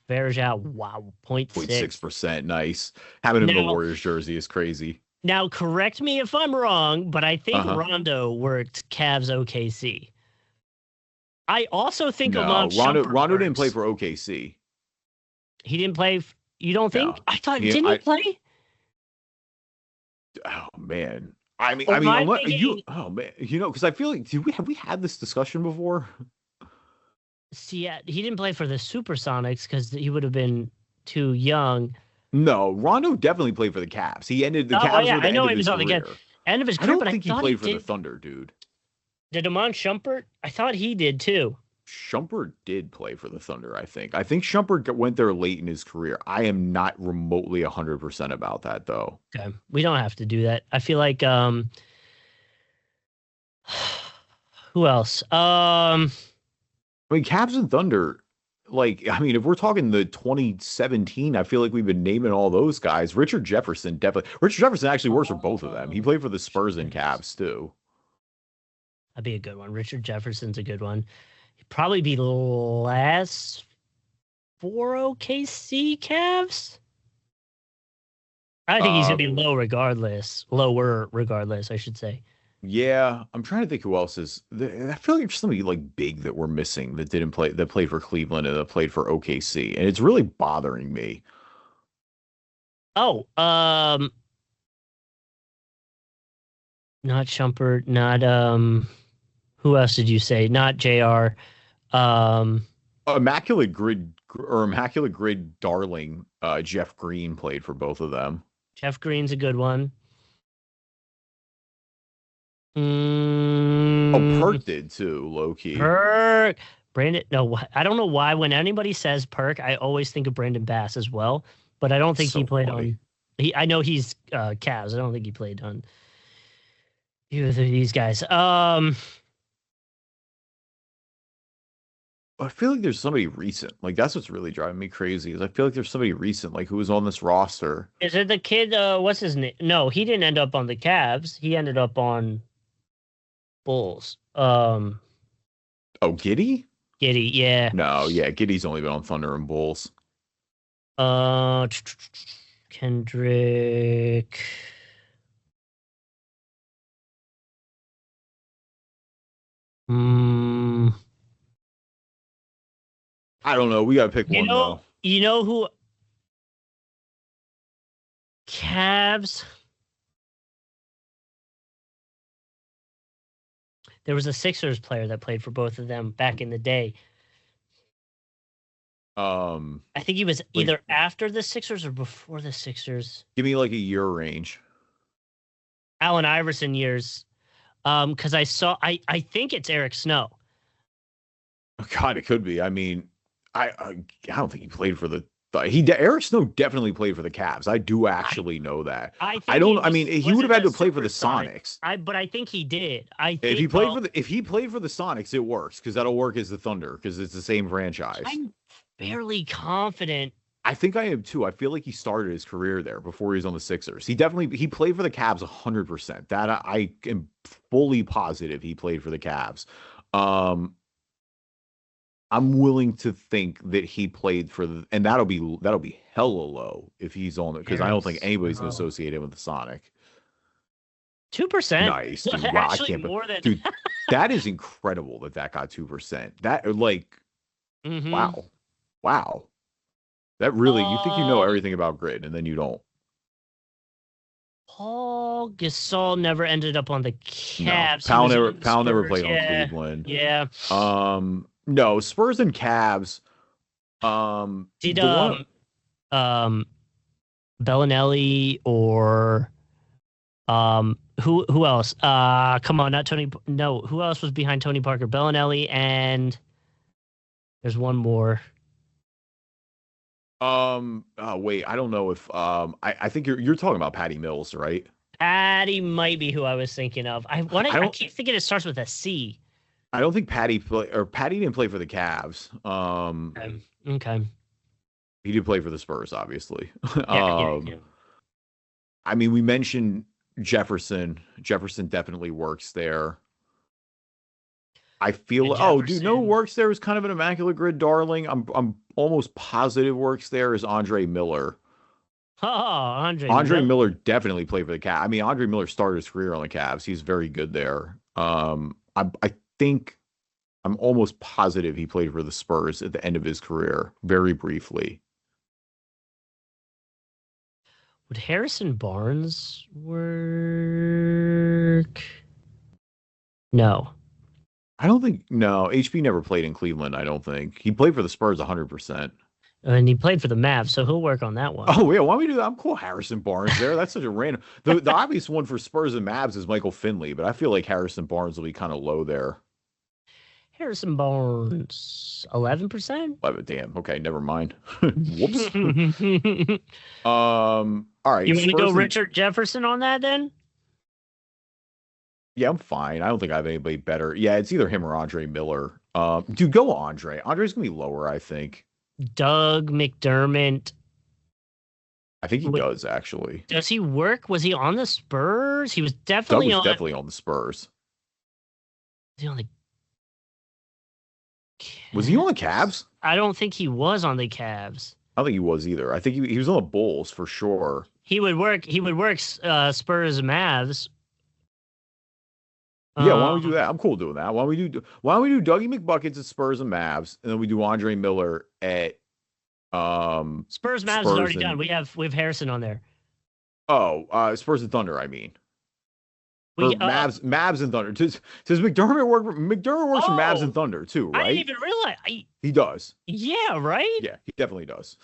Speaker 1: Varejao, wow,
Speaker 2: 0.6%. Nice. Having him in the Warriors jersey is crazy.
Speaker 1: Now, correct me if I'm wrong, but I think Rondo worked Cavs OKC. I also think
Speaker 2: Rondo didn't play for OKC.
Speaker 1: He didn't play. You don't think?
Speaker 2: No.
Speaker 1: I thought didn't he play?
Speaker 2: Oh man. Because I feel like have we had this discussion before?
Speaker 1: See, he didn't play for the Supersonics because he would have been too young.
Speaker 2: No, Rondo definitely played for the Cavs. He ended the Cavs.
Speaker 1: I know he was on the end of his career.
Speaker 2: I don't think he played for the Thunder, dude.
Speaker 1: Did Iman Shumpert? I thought he did too.
Speaker 2: Shumpert did play for the Thunder, I think. I think Shumpert went there late in his career. I am not remotely 100% about that, though.
Speaker 1: Okay. We don't have to do that. I feel like who else?
Speaker 2: I mean, Cavs and Thunder, if we're talking the 2017, I feel like we've been naming all those guys. Richard Jefferson actually works for both of them. He played for the Spurs and Cavs, too.
Speaker 1: That'd be a good one. Richard Jefferson's a good one. He'd probably be last for OKC Cavs. I think he's going to be lower regardless, I should say.
Speaker 2: Yeah, I'm trying to think who else is. I feel like there's somebody like big that we're missing that didn't play, that played for Cleveland and that played for OKC, and it's really bothering me.
Speaker 1: Oh, not Shumpert, not who else did you say? Not JR.
Speaker 2: Immaculate Grid darling, Jeff Green played for both of them.
Speaker 1: Jeff Green's a good one.
Speaker 2: Perk did too, low key.
Speaker 1: Perk, Brandon. No, I don't know why. When anybody says Perk, I always think of Brandon Bass as well. But I don't think he played on. I know he's Cavs. I don't think he played on either of these guys.
Speaker 2: I feel like there's somebody recent. Like that's what's really driving me crazy. Is I feel like there's somebody recent, like who was on this roster.
Speaker 1: Is it the kid? What's his name? No, he didn't end up on the Cavs. He ended up on Bulls.
Speaker 2: Giddey?
Speaker 1: Giddey, yeah.
Speaker 2: No, yeah, Giddey's only been on Thunder and Bulls.
Speaker 1: Kendrick.
Speaker 2: I don't know. We gotta pick one though.
Speaker 1: You know who? Cavs. There was a Sixers player that played for both of them back in the day. I think he was either after the Sixers or before the Sixers.
Speaker 2: Give me like a year range.
Speaker 1: Allen Iverson years. Because I think it's Eric Snow.
Speaker 2: Oh, God, it could be. I mean, I don't think he played for the. Eric Snow definitely played for the Cavs. I do actually know that. He would have had to play for the Sonics.
Speaker 1: But I think he did.
Speaker 2: If he played for the Sonics, it works because that'll work as the Thunder because it's the same franchise.
Speaker 1: I'm fairly confident.
Speaker 2: I think I am too. I feel like he started his career there before he was on the Sixers. He played for the Cavs 100%. That I am fully positive he played for the Cavs. I'm willing to think that he played for and that'll be hella low if he's on it because I don't think anybody's gonna associate him with the Sonic.
Speaker 1: 2%.
Speaker 2: Nice, dude. Wow, I can't.
Speaker 1: More than...
Speaker 2: Dude, that is incredible that got 2%. That wow. That really, you think you know everything about Grid and then you don't.
Speaker 1: Paul Gasol never ended up on the Cavs.
Speaker 2: No, Powell never played on Cleveland.
Speaker 1: Yeah.
Speaker 2: No, Spurs and Cavs.
Speaker 1: Did Bellinelli or who else? Come on, not Tony. No, who else was behind Tony Parker? Bellinelli and there's one more.
Speaker 2: Wait, I don't know if I think you're talking about Patty Mills, right?
Speaker 1: Patty might be who I was thinking of. I
Speaker 2: don't
Speaker 1: keep thinking it starts with a C.
Speaker 2: I don't think Patty didn't play for the Cavs.
Speaker 1: Okay.
Speaker 2: He did play for the Spurs, obviously.
Speaker 1: Yeah.
Speaker 2: I mean, we mentioned Jefferson. Jefferson definitely works there. I feel dude, no works there is kind of an immaculate grid darling. I'm almost positive works there is Andre Miller.
Speaker 1: Oh, Andre
Speaker 2: Miller definitely played for the Cavs. I mean, Andre Miller started his career on the Cavs. He's very good there. I think I'm almost positive he played for the Spurs at the end of his career, very briefly.
Speaker 1: Would Harrison Barnes work? No.
Speaker 2: I don't think. No, HB never played in Cleveland, I don't think. He played for the Spurs 100%.
Speaker 1: And he played for the Mavs, so he'll work on that one.
Speaker 2: Oh, yeah. Why don't we do that? I'm cool. Harrison Barnes there. That's such a random. The obvious one for Spurs and Mavs is Michael Finley, but I feel like Harrison Barnes will be kind of low there.
Speaker 1: Harrison Barnes, 11%?
Speaker 2: Damn. Okay, never mind. Whoops. All right.
Speaker 1: You want to go Richard Jefferson on that then?
Speaker 2: Yeah, I'm fine. I don't think I have anybody better. Yeah, it's either him or Andre Miller. Dude, go Andre. Andre's gonna be lower, I think.
Speaker 1: Doug McDermott.
Speaker 2: I think he does actually.
Speaker 1: Does he work? Was he on the Spurs? He was definitely
Speaker 2: definitely on the Spurs.
Speaker 1: Was he on the
Speaker 2: Was he on the Cavs?
Speaker 1: I don't think he was on the Cavs.
Speaker 2: I don't think he was either. I think he was on the Bulls for sure.
Speaker 1: He would work Spurs Mavs.
Speaker 2: Yeah, why don't we do that? I'm cool doing that. Why don't we do Dougie McBuckets at Spurs and Mavs, and then we do Andre Miller at
Speaker 1: Spurs Mavs is already done. We have Harrison on there.
Speaker 2: Oh, Spurs and Thunder, I mean. Mavs and Thunder. Does McDermott work? McDermott works for Mavs and Thunder too, right?
Speaker 1: I didn't even realize.
Speaker 2: He does.
Speaker 1: Yeah, right?
Speaker 2: Yeah, he definitely does.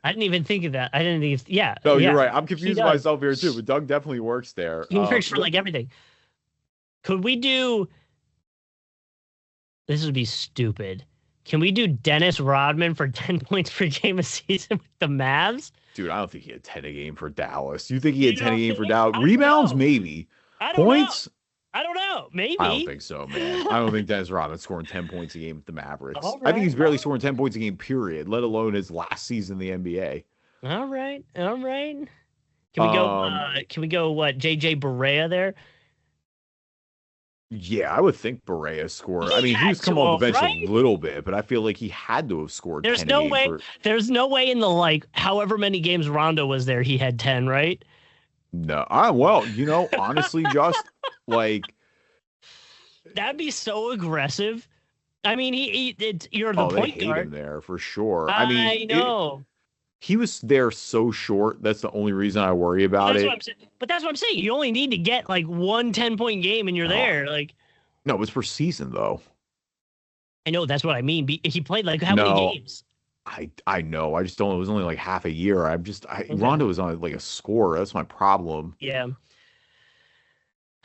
Speaker 1: I didn't even think of that. I didn't even. Yeah.
Speaker 2: No, you're right. I'm confusing myself here too, but Doug definitely works there.
Speaker 1: He works for like everything. Could we do? This would be stupid. Can we do Dennis Rodman for 10 points per game a season with the Mavs?
Speaker 2: Dude, I don't think he had 10 a game for Dallas. You think he had 10 a game for Dallas? Rebounds, maybe. Points?
Speaker 1: I don't know. Maybe.
Speaker 2: I don't think so, man. I don't think Dennis Rodman's scoring 10 points a game with the Mavericks.
Speaker 1: Right,
Speaker 2: I think he's barely scoring 10 points a game, period, let alone his last season in the NBA.
Speaker 1: All right. Can we go what, JJ Barea there?
Speaker 2: Yeah, I would think Barea scored. I mean, he's come off the bench a little bit, but I feel like he had to have scored 10 a game.
Speaker 1: There's no way in the however many games Rondo was there, he had 10, right?
Speaker 2: No. Honestly, just
Speaker 1: that'd be so aggressive. I mean, you're the point
Speaker 2: guard. Hate him there for sure.
Speaker 1: I know.
Speaker 2: He was there so short. That's the only reason I worry about it.
Speaker 1: But that's what I'm saying. You only need to get one 10-point game and you're there.
Speaker 2: No, it was per season though.
Speaker 1: I know, that's what I mean. He played how many games?
Speaker 2: I know. I just don't know. It was only half a year. Rondo was on a scorer. That's my problem.
Speaker 1: Yeah.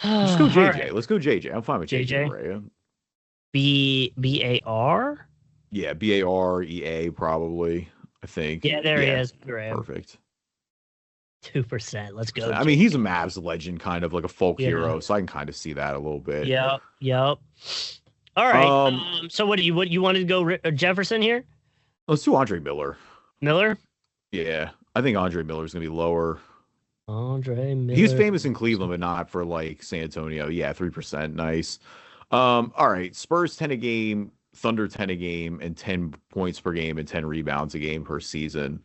Speaker 2: Just go JJ. Right. Let's go JJ. I'm fine with JJ.
Speaker 1: BAR?
Speaker 2: Yeah, BAREA probably. I think.
Speaker 1: Yeah, there he is. Great.
Speaker 2: Perfect.
Speaker 1: 2%. Let's go.
Speaker 2: I mean, he's a Mavs legend, kind of like a folk hero, so I can kind of see that a little bit.
Speaker 1: Yep. All right. So what you wanted to go Jefferson here?
Speaker 2: Let's do Andre Miller.
Speaker 1: Miller?
Speaker 2: Yeah, I think Andre Miller's gonna be lower.
Speaker 1: Andre Miller.
Speaker 2: He's famous in Cleveland, but not for San Antonio. Yeah, 3%. Nice. All right. Spurs 10 a game. Thunder 10 a game and 10 points per game and 10 rebounds a game per season.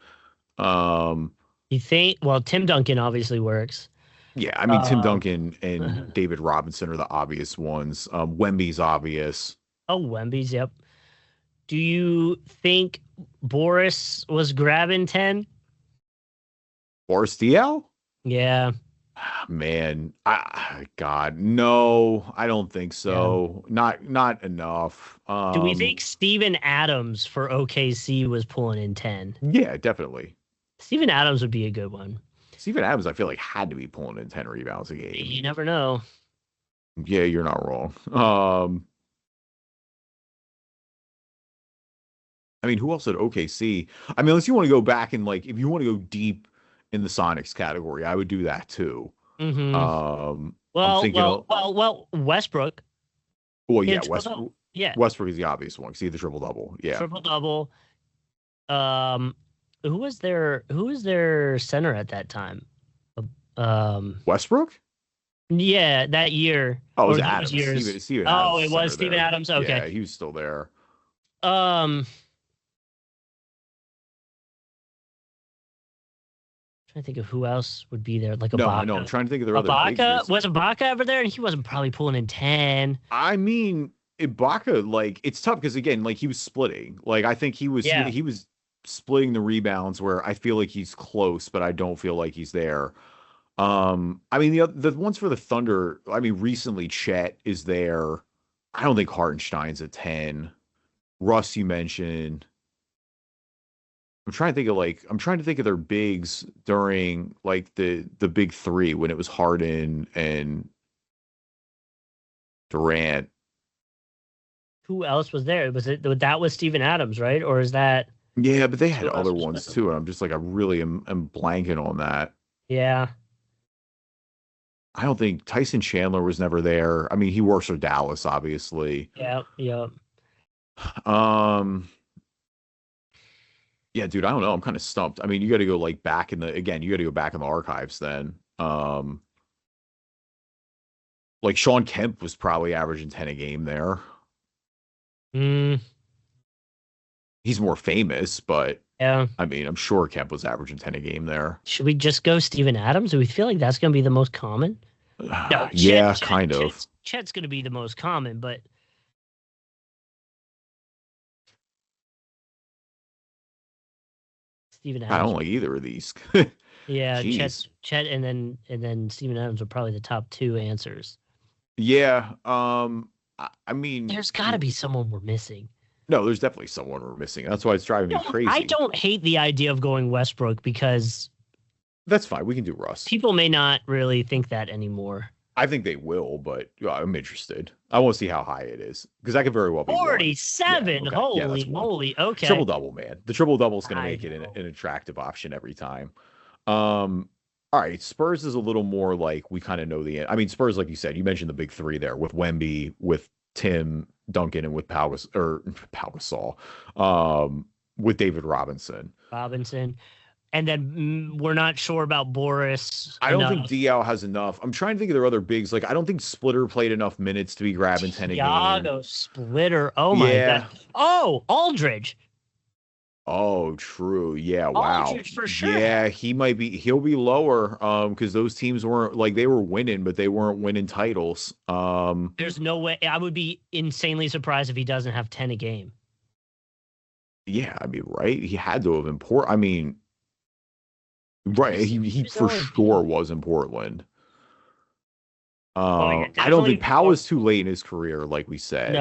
Speaker 1: You think? Well, Tim Duncan obviously works.
Speaker 2: Yeah, I mean Tim Duncan and David Robinson are the obvious ones. Wemby's obvious.
Speaker 1: Oh, Wemby's, yep. Do you think Boris was grabbing 10?
Speaker 2: Boris Diaw?
Speaker 1: Yeah.
Speaker 2: Man, God, no, I don't think so. Yeah. Not enough.
Speaker 1: Do we think Steven Adams for OKC was pulling in 10?
Speaker 2: Yeah, definitely.
Speaker 1: Steven Adams would be a good one.
Speaker 2: Steven Adams, I feel had to be pulling in 10 rebounds a game.
Speaker 1: You never know.
Speaker 2: Yeah, you're not wrong. I mean, who else at OKC? I mean, unless you want to go back and like, if you want to go deep in the Sonics category, I would do that too.
Speaker 1: Mm-hmm.
Speaker 2: I'm thinking
Speaker 1: Westbrook.
Speaker 2: Well,
Speaker 1: He
Speaker 2: yeah,
Speaker 1: had triple, yeah,
Speaker 2: Westbrook is the obvious one because he had the triple double. Yeah,
Speaker 1: triple double. Who was their center at that time?
Speaker 2: Westbrook.
Speaker 1: Yeah, that year.
Speaker 2: Oh, it was
Speaker 1: or
Speaker 2: Adams.
Speaker 1: those years.
Speaker 2: Steven
Speaker 1: Oh,
Speaker 2: Adams
Speaker 1: it was Steven
Speaker 2: there.
Speaker 1: Adams. Okay.
Speaker 2: Yeah, he was still there.
Speaker 1: Trying to think of who else would be there. Like
Speaker 2: No,
Speaker 1: Ibaka.
Speaker 2: I know. I'm trying to think of their other bigs.
Speaker 1: Was Ibaka ever there? And he wasn't probably pulling in 10.
Speaker 2: I mean, Ibaka, like, it's tough because again, like he was splitting. Like I think he was splitting the rebounds where I feel like he's close, but I don't feel like he's there. I mean the ones for the Thunder, I mean, recently Chet is there. I don't think Hartenstein's a 10. Russ, you mentioned. I'm trying to think of their bigs during like the big three when it was Harden and Durant.
Speaker 1: Who else was there? That was Steven Adams, right? Or is that?
Speaker 2: Yeah, but they had other ones too, and I'm just like I really am blanking on that.
Speaker 1: Yeah.
Speaker 2: I don't think Tyson Chandler was never there. I mean, he works for Dallas, obviously.
Speaker 1: Yeah.
Speaker 2: Yeah, dude, I don't know. I'm kind of stumped. I mean, you got to go like back in the archives then. Like Sean Kemp was probably averaging 10 a game there. He's more famous, but
Speaker 1: yeah.
Speaker 2: I mean, I'm sure Kemp was averaging 10 a game there.
Speaker 1: Should we just go Steven Adams? Do we feel like that's going to be the most common? No,
Speaker 2: kind of.
Speaker 1: Chet's going to be the most common, but Steven Adams.
Speaker 2: I don't like either of these.
Speaker 1: Yeah, Chet, and then Steven Adams are probably the top two answers.
Speaker 2: Yeah, I mean,
Speaker 1: there's got to be someone we're missing.
Speaker 2: No, there's definitely someone we're missing. That's why it's driving me crazy.
Speaker 1: I don't hate the idea of going Westbrook because
Speaker 2: that's fine. We can do Russ.
Speaker 1: People may not really think that anymore.
Speaker 2: I think they will, but I'm interested. I want to see how high it is because that could very well be
Speaker 1: 47.
Speaker 2: Okay.
Speaker 1: Holy moly! Okay,
Speaker 2: triple double, man. The triple double is going to make it an attractive option every time. All right, Spurs is a little more like we kind of know the end. I mean, Spurs, like you said, you mentioned the big three there with Wemby, with Tim Duncan, and with Pau Gasol, with David Robinson.
Speaker 1: And then we're not sure about Boris.
Speaker 2: I don't think Diaw has enough. I'm trying to think of their other bigs. Like, I don't think Splitter played enough minutes to be grabbing 10 a game.
Speaker 1: Thiago Splitter. Oh, my God. Oh, Aldridge.
Speaker 2: Oh, true. Yeah, wow.
Speaker 1: Aldridge for sure.
Speaker 2: Yeah, he'll be lower because those teams weren't, like, they were winning, but they weren't winning titles.
Speaker 1: There's no way. I would be insanely surprised if he doesn't have 10 a game.
Speaker 2: Yeah, I mean, right? He had to have been poor. I mean, right, he for sure was in Portland. I don't think Powell was too late in his career, like we said.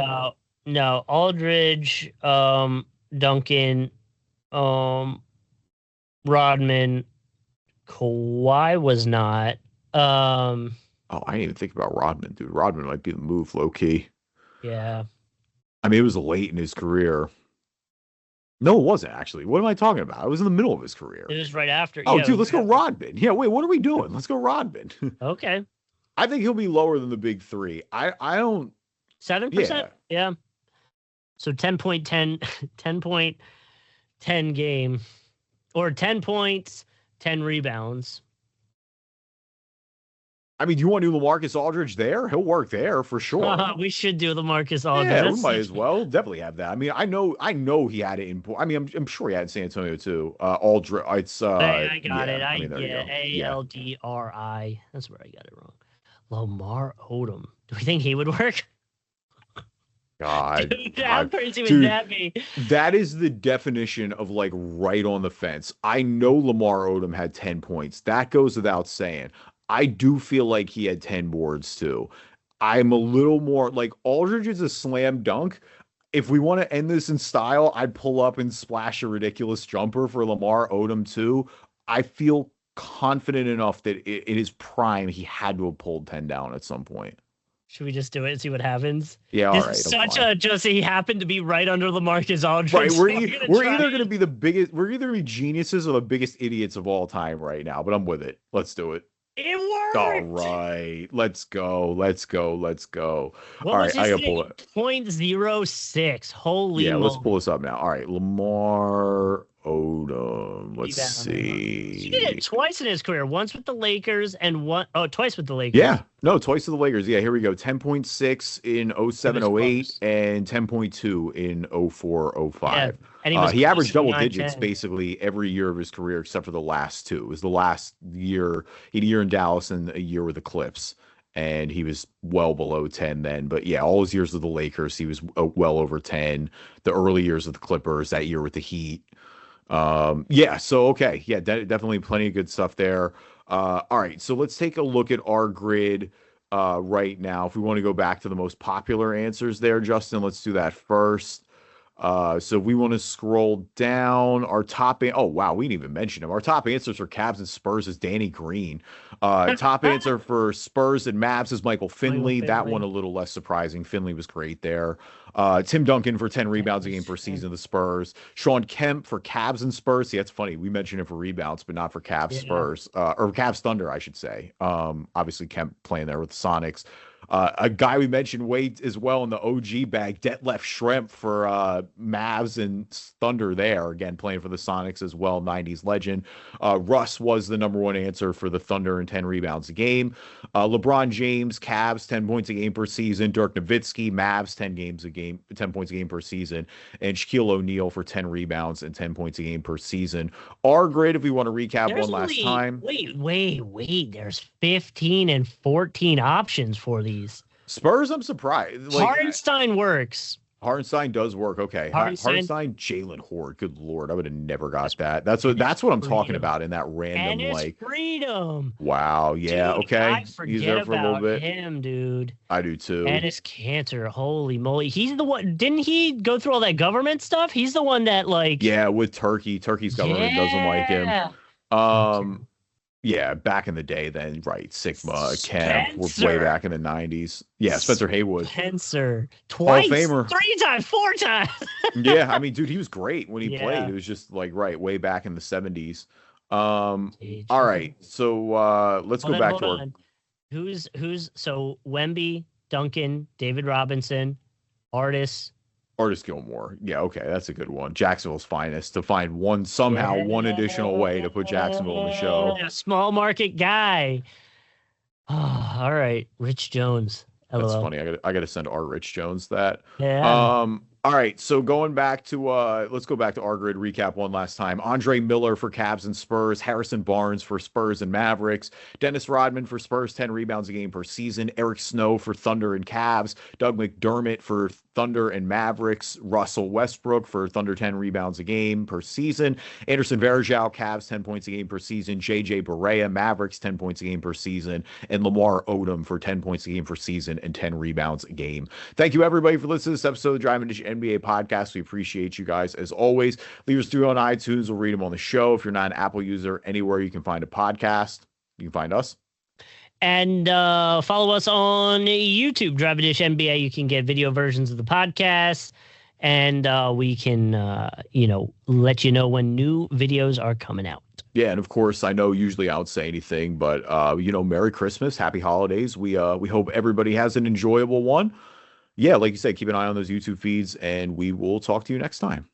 Speaker 1: No, Aldridge, Duncan, Rodman, Kawhi was not.
Speaker 2: I didn't even think about Rodman, dude. Rodman might be the move, low key.
Speaker 1: Yeah.
Speaker 2: I mean, it was late in his career. No, it wasn't actually. What am I talking about? I was in the middle of his career.
Speaker 1: It was right after.
Speaker 2: Oh, dude, let's go Rodman. Yeah, wait, what are we doing? Let's go Rodman.
Speaker 1: Okay.
Speaker 2: I think he'll be lower than the big three. I don't.
Speaker 1: 7%? Yeah. So 10.10 game, or 10 points, 10 rebounds.
Speaker 2: I mean, do you want to do LaMarcus Aldridge there? He'll work there for sure.
Speaker 1: We should do LaMarcus Aldridge.
Speaker 2: Yeah, we might as well. Definitely have that. I mean, I know he had it in. I mean, I'm sure he had it in San Antonio too. Aldridge. It's.
Speaker 1: I got it. Aldri. That's where I got it wrong. Lamar Odom. Do we think he would work?
Speaker 2: God,
Speaker 1: dude, how crazy would that be?
Speaker 2: That is the definition of like right on the fence. I know Lamar Odom had 10 points. That goes without saying. I do feel like he had 10 boards too. I'm a little more like Aldridge is a slam dunk. If we want to end this in style, I'd pull up and splash a ridiculous jumper for Lamar Odom too. I feel confident enough that in his prime, he had to have pulled 10 down at some point.
Speaker 1: Should we just do it and see what happens?
Speaker 2: Yeah, all
Speaker 1: this
Speaker 2: right.
Speaker 1: is such a just he happened to be right under LaMarcus Aldridge.
Speaker 2: Right,
Speaker 1: so
Speaker 2: we're either going to be the biggest, we're either going to be geniuses or the biggest idiots of all time right now. But I'm with it. Let's do it.
Speaker 1: It worked.
Speaker 2: All right, let's go. All right,
Speaker 1: I gotta pull it. 0.06. Holy moly.
Speaker 2: Let's pull this up now. All right, Lamar Odom. Let's see.
Speaker 1: He did it twice in his career. Once with the Lakers and twice with the Lakers.
Speaker 2: Yeah, no, twice to the Lakers. Yeah, here we go. 10.6 in 07-08 and 10.2 in 04-05. Yeah. And he averaged double digits basically every year of his career except for the last two. It was the last year. He had a year in Dallas and a year with the Clips. And he was well below 10 then. But yeah, all his years with the Lakers, he was well over 10. The early years with the Clippers, that year with the Heat. Definitely plenty of good stuff there. All right, so let's take a look at our grid right now. If we want to go back to the most popular answers there, Justin, let's do that first. So we want to scroll down our top. Oh, wow. We didn't even mention him. Our top answers for Cavs and Spurs is Danny Green. Top answer for Spurs and Mavs is Michael Finley. That one a little less surprising. Finley was great there. Tim Duncan for 10 rebounds a game per season, the Spurs. Sean Kemp for Cavs and Spurs. See, that's funny. We mentioned it for rebounds, but not for Cavs Spurs, or Cavs Thunder, I should say. Obviously Kemp playing there with the Sonics. A guy we mentioned Wade as well in the OG bag, Detlef Schrempf for Mavs and Thunder there, again playing for the Sonics as well, 90s legend. Russ was the number one answer for the Thunder and 10 rebounds a game. LeBron James, Cavs, 10 points a game per season. Dirk Nowitzki, Mavs, 10 points a game per season. And Shaquille O'Neal for 10 rebounds and 10 points a game per season. Our grade, if we want to recap last time.
Speaker 1: Wait. There's 15 and 14 options for these.
Speaker 2: Spurs, I'm surprised.
Speaker 1: Hartenstein works.
Speaker 2: Hartenstein does work. Okay. Hartenstein, Jalen Horde. Good Lord. I would have never got that. That's what I'm talking about in that random,
Speaker 1: and his freedom.
Speaker 2: Wow. Yeah.
Speaker 1: Dude,
Speaker 2: okay.
Speaker 1: I forget about him, dude.
Speaker 2: I do too.
Speaker 1: And his cancer. Holy moly. He's the one. Didn't he go through all that government stuff? He's the one that
Speaker 2: Yeah, with Turkey. Turkey's government doesn't like him. Yeah, back in the day then, right. Sigma, Kemp, we're way back in the 90s. Yeah, Spencer Haywood.
Speaker 1: Spencer. Twice.
Speaker 2: Hall of Famer.
Speaker 1: 3 times, 4 times.
Speaker 2: Yeah, I mean, dude, he was great when he played. It was just way back in the 70s. All right, so let's go back to our...
Speaker 1: Who's so Wemby, Duncan, David Robinson, Artis
Speaker 2: Gilmore. Yeah, okay, that's a good one. Jacksonville's finest, to find one additional way to put Jacksonville in the show.
Speaker 1: A small market guy. Oh, all right, Rich Jones.
Speaker 2: That's funny. I got to send our Rich Jones that.
Speaker 1: Yeah.
Speaker 2: All right, so going back to let's go back to our grid recap one last time. Andre Miller for Cavs and Spurs, Harrison Barnes for Spurs and Mavericks, Dennis Rodman for Spurs, 10 rebounds a game per season, Eric Snow for Thunder and Cavs, Doug McDermott for Thunder and Mavericks, Russell Westbrook for Thunder, 10 rebounds a game per season, Anderson Varejao, Cavs, 10 points a game per season, JJ Barea, Mavericks, 10 points a game per season, and Lamar Odom for 10 points a game per season and 10 rebounds a game. Thank you, everybody, for listening to this episode of the Driving Dish NBA podcast. We appreciate you guys as always. Leave us through on iTunes. We'll read them on the show. If you're not an Apple user, anywhere you can find a podcast, you can find us.
Speaker 1: And follow us on YouTube, Driving Dish NBA. You can get video versions of the podcast, and we can, let you know when new videos are coming out.
Speaker 2: Yeah, and of course, I know usually I don't say anything, but Merry Christmas, Happy Holidays. We hope everybody has an enjoyable one. Yeah, like you said, keep an eye on those YouTube feeds, and we will talk to you next time.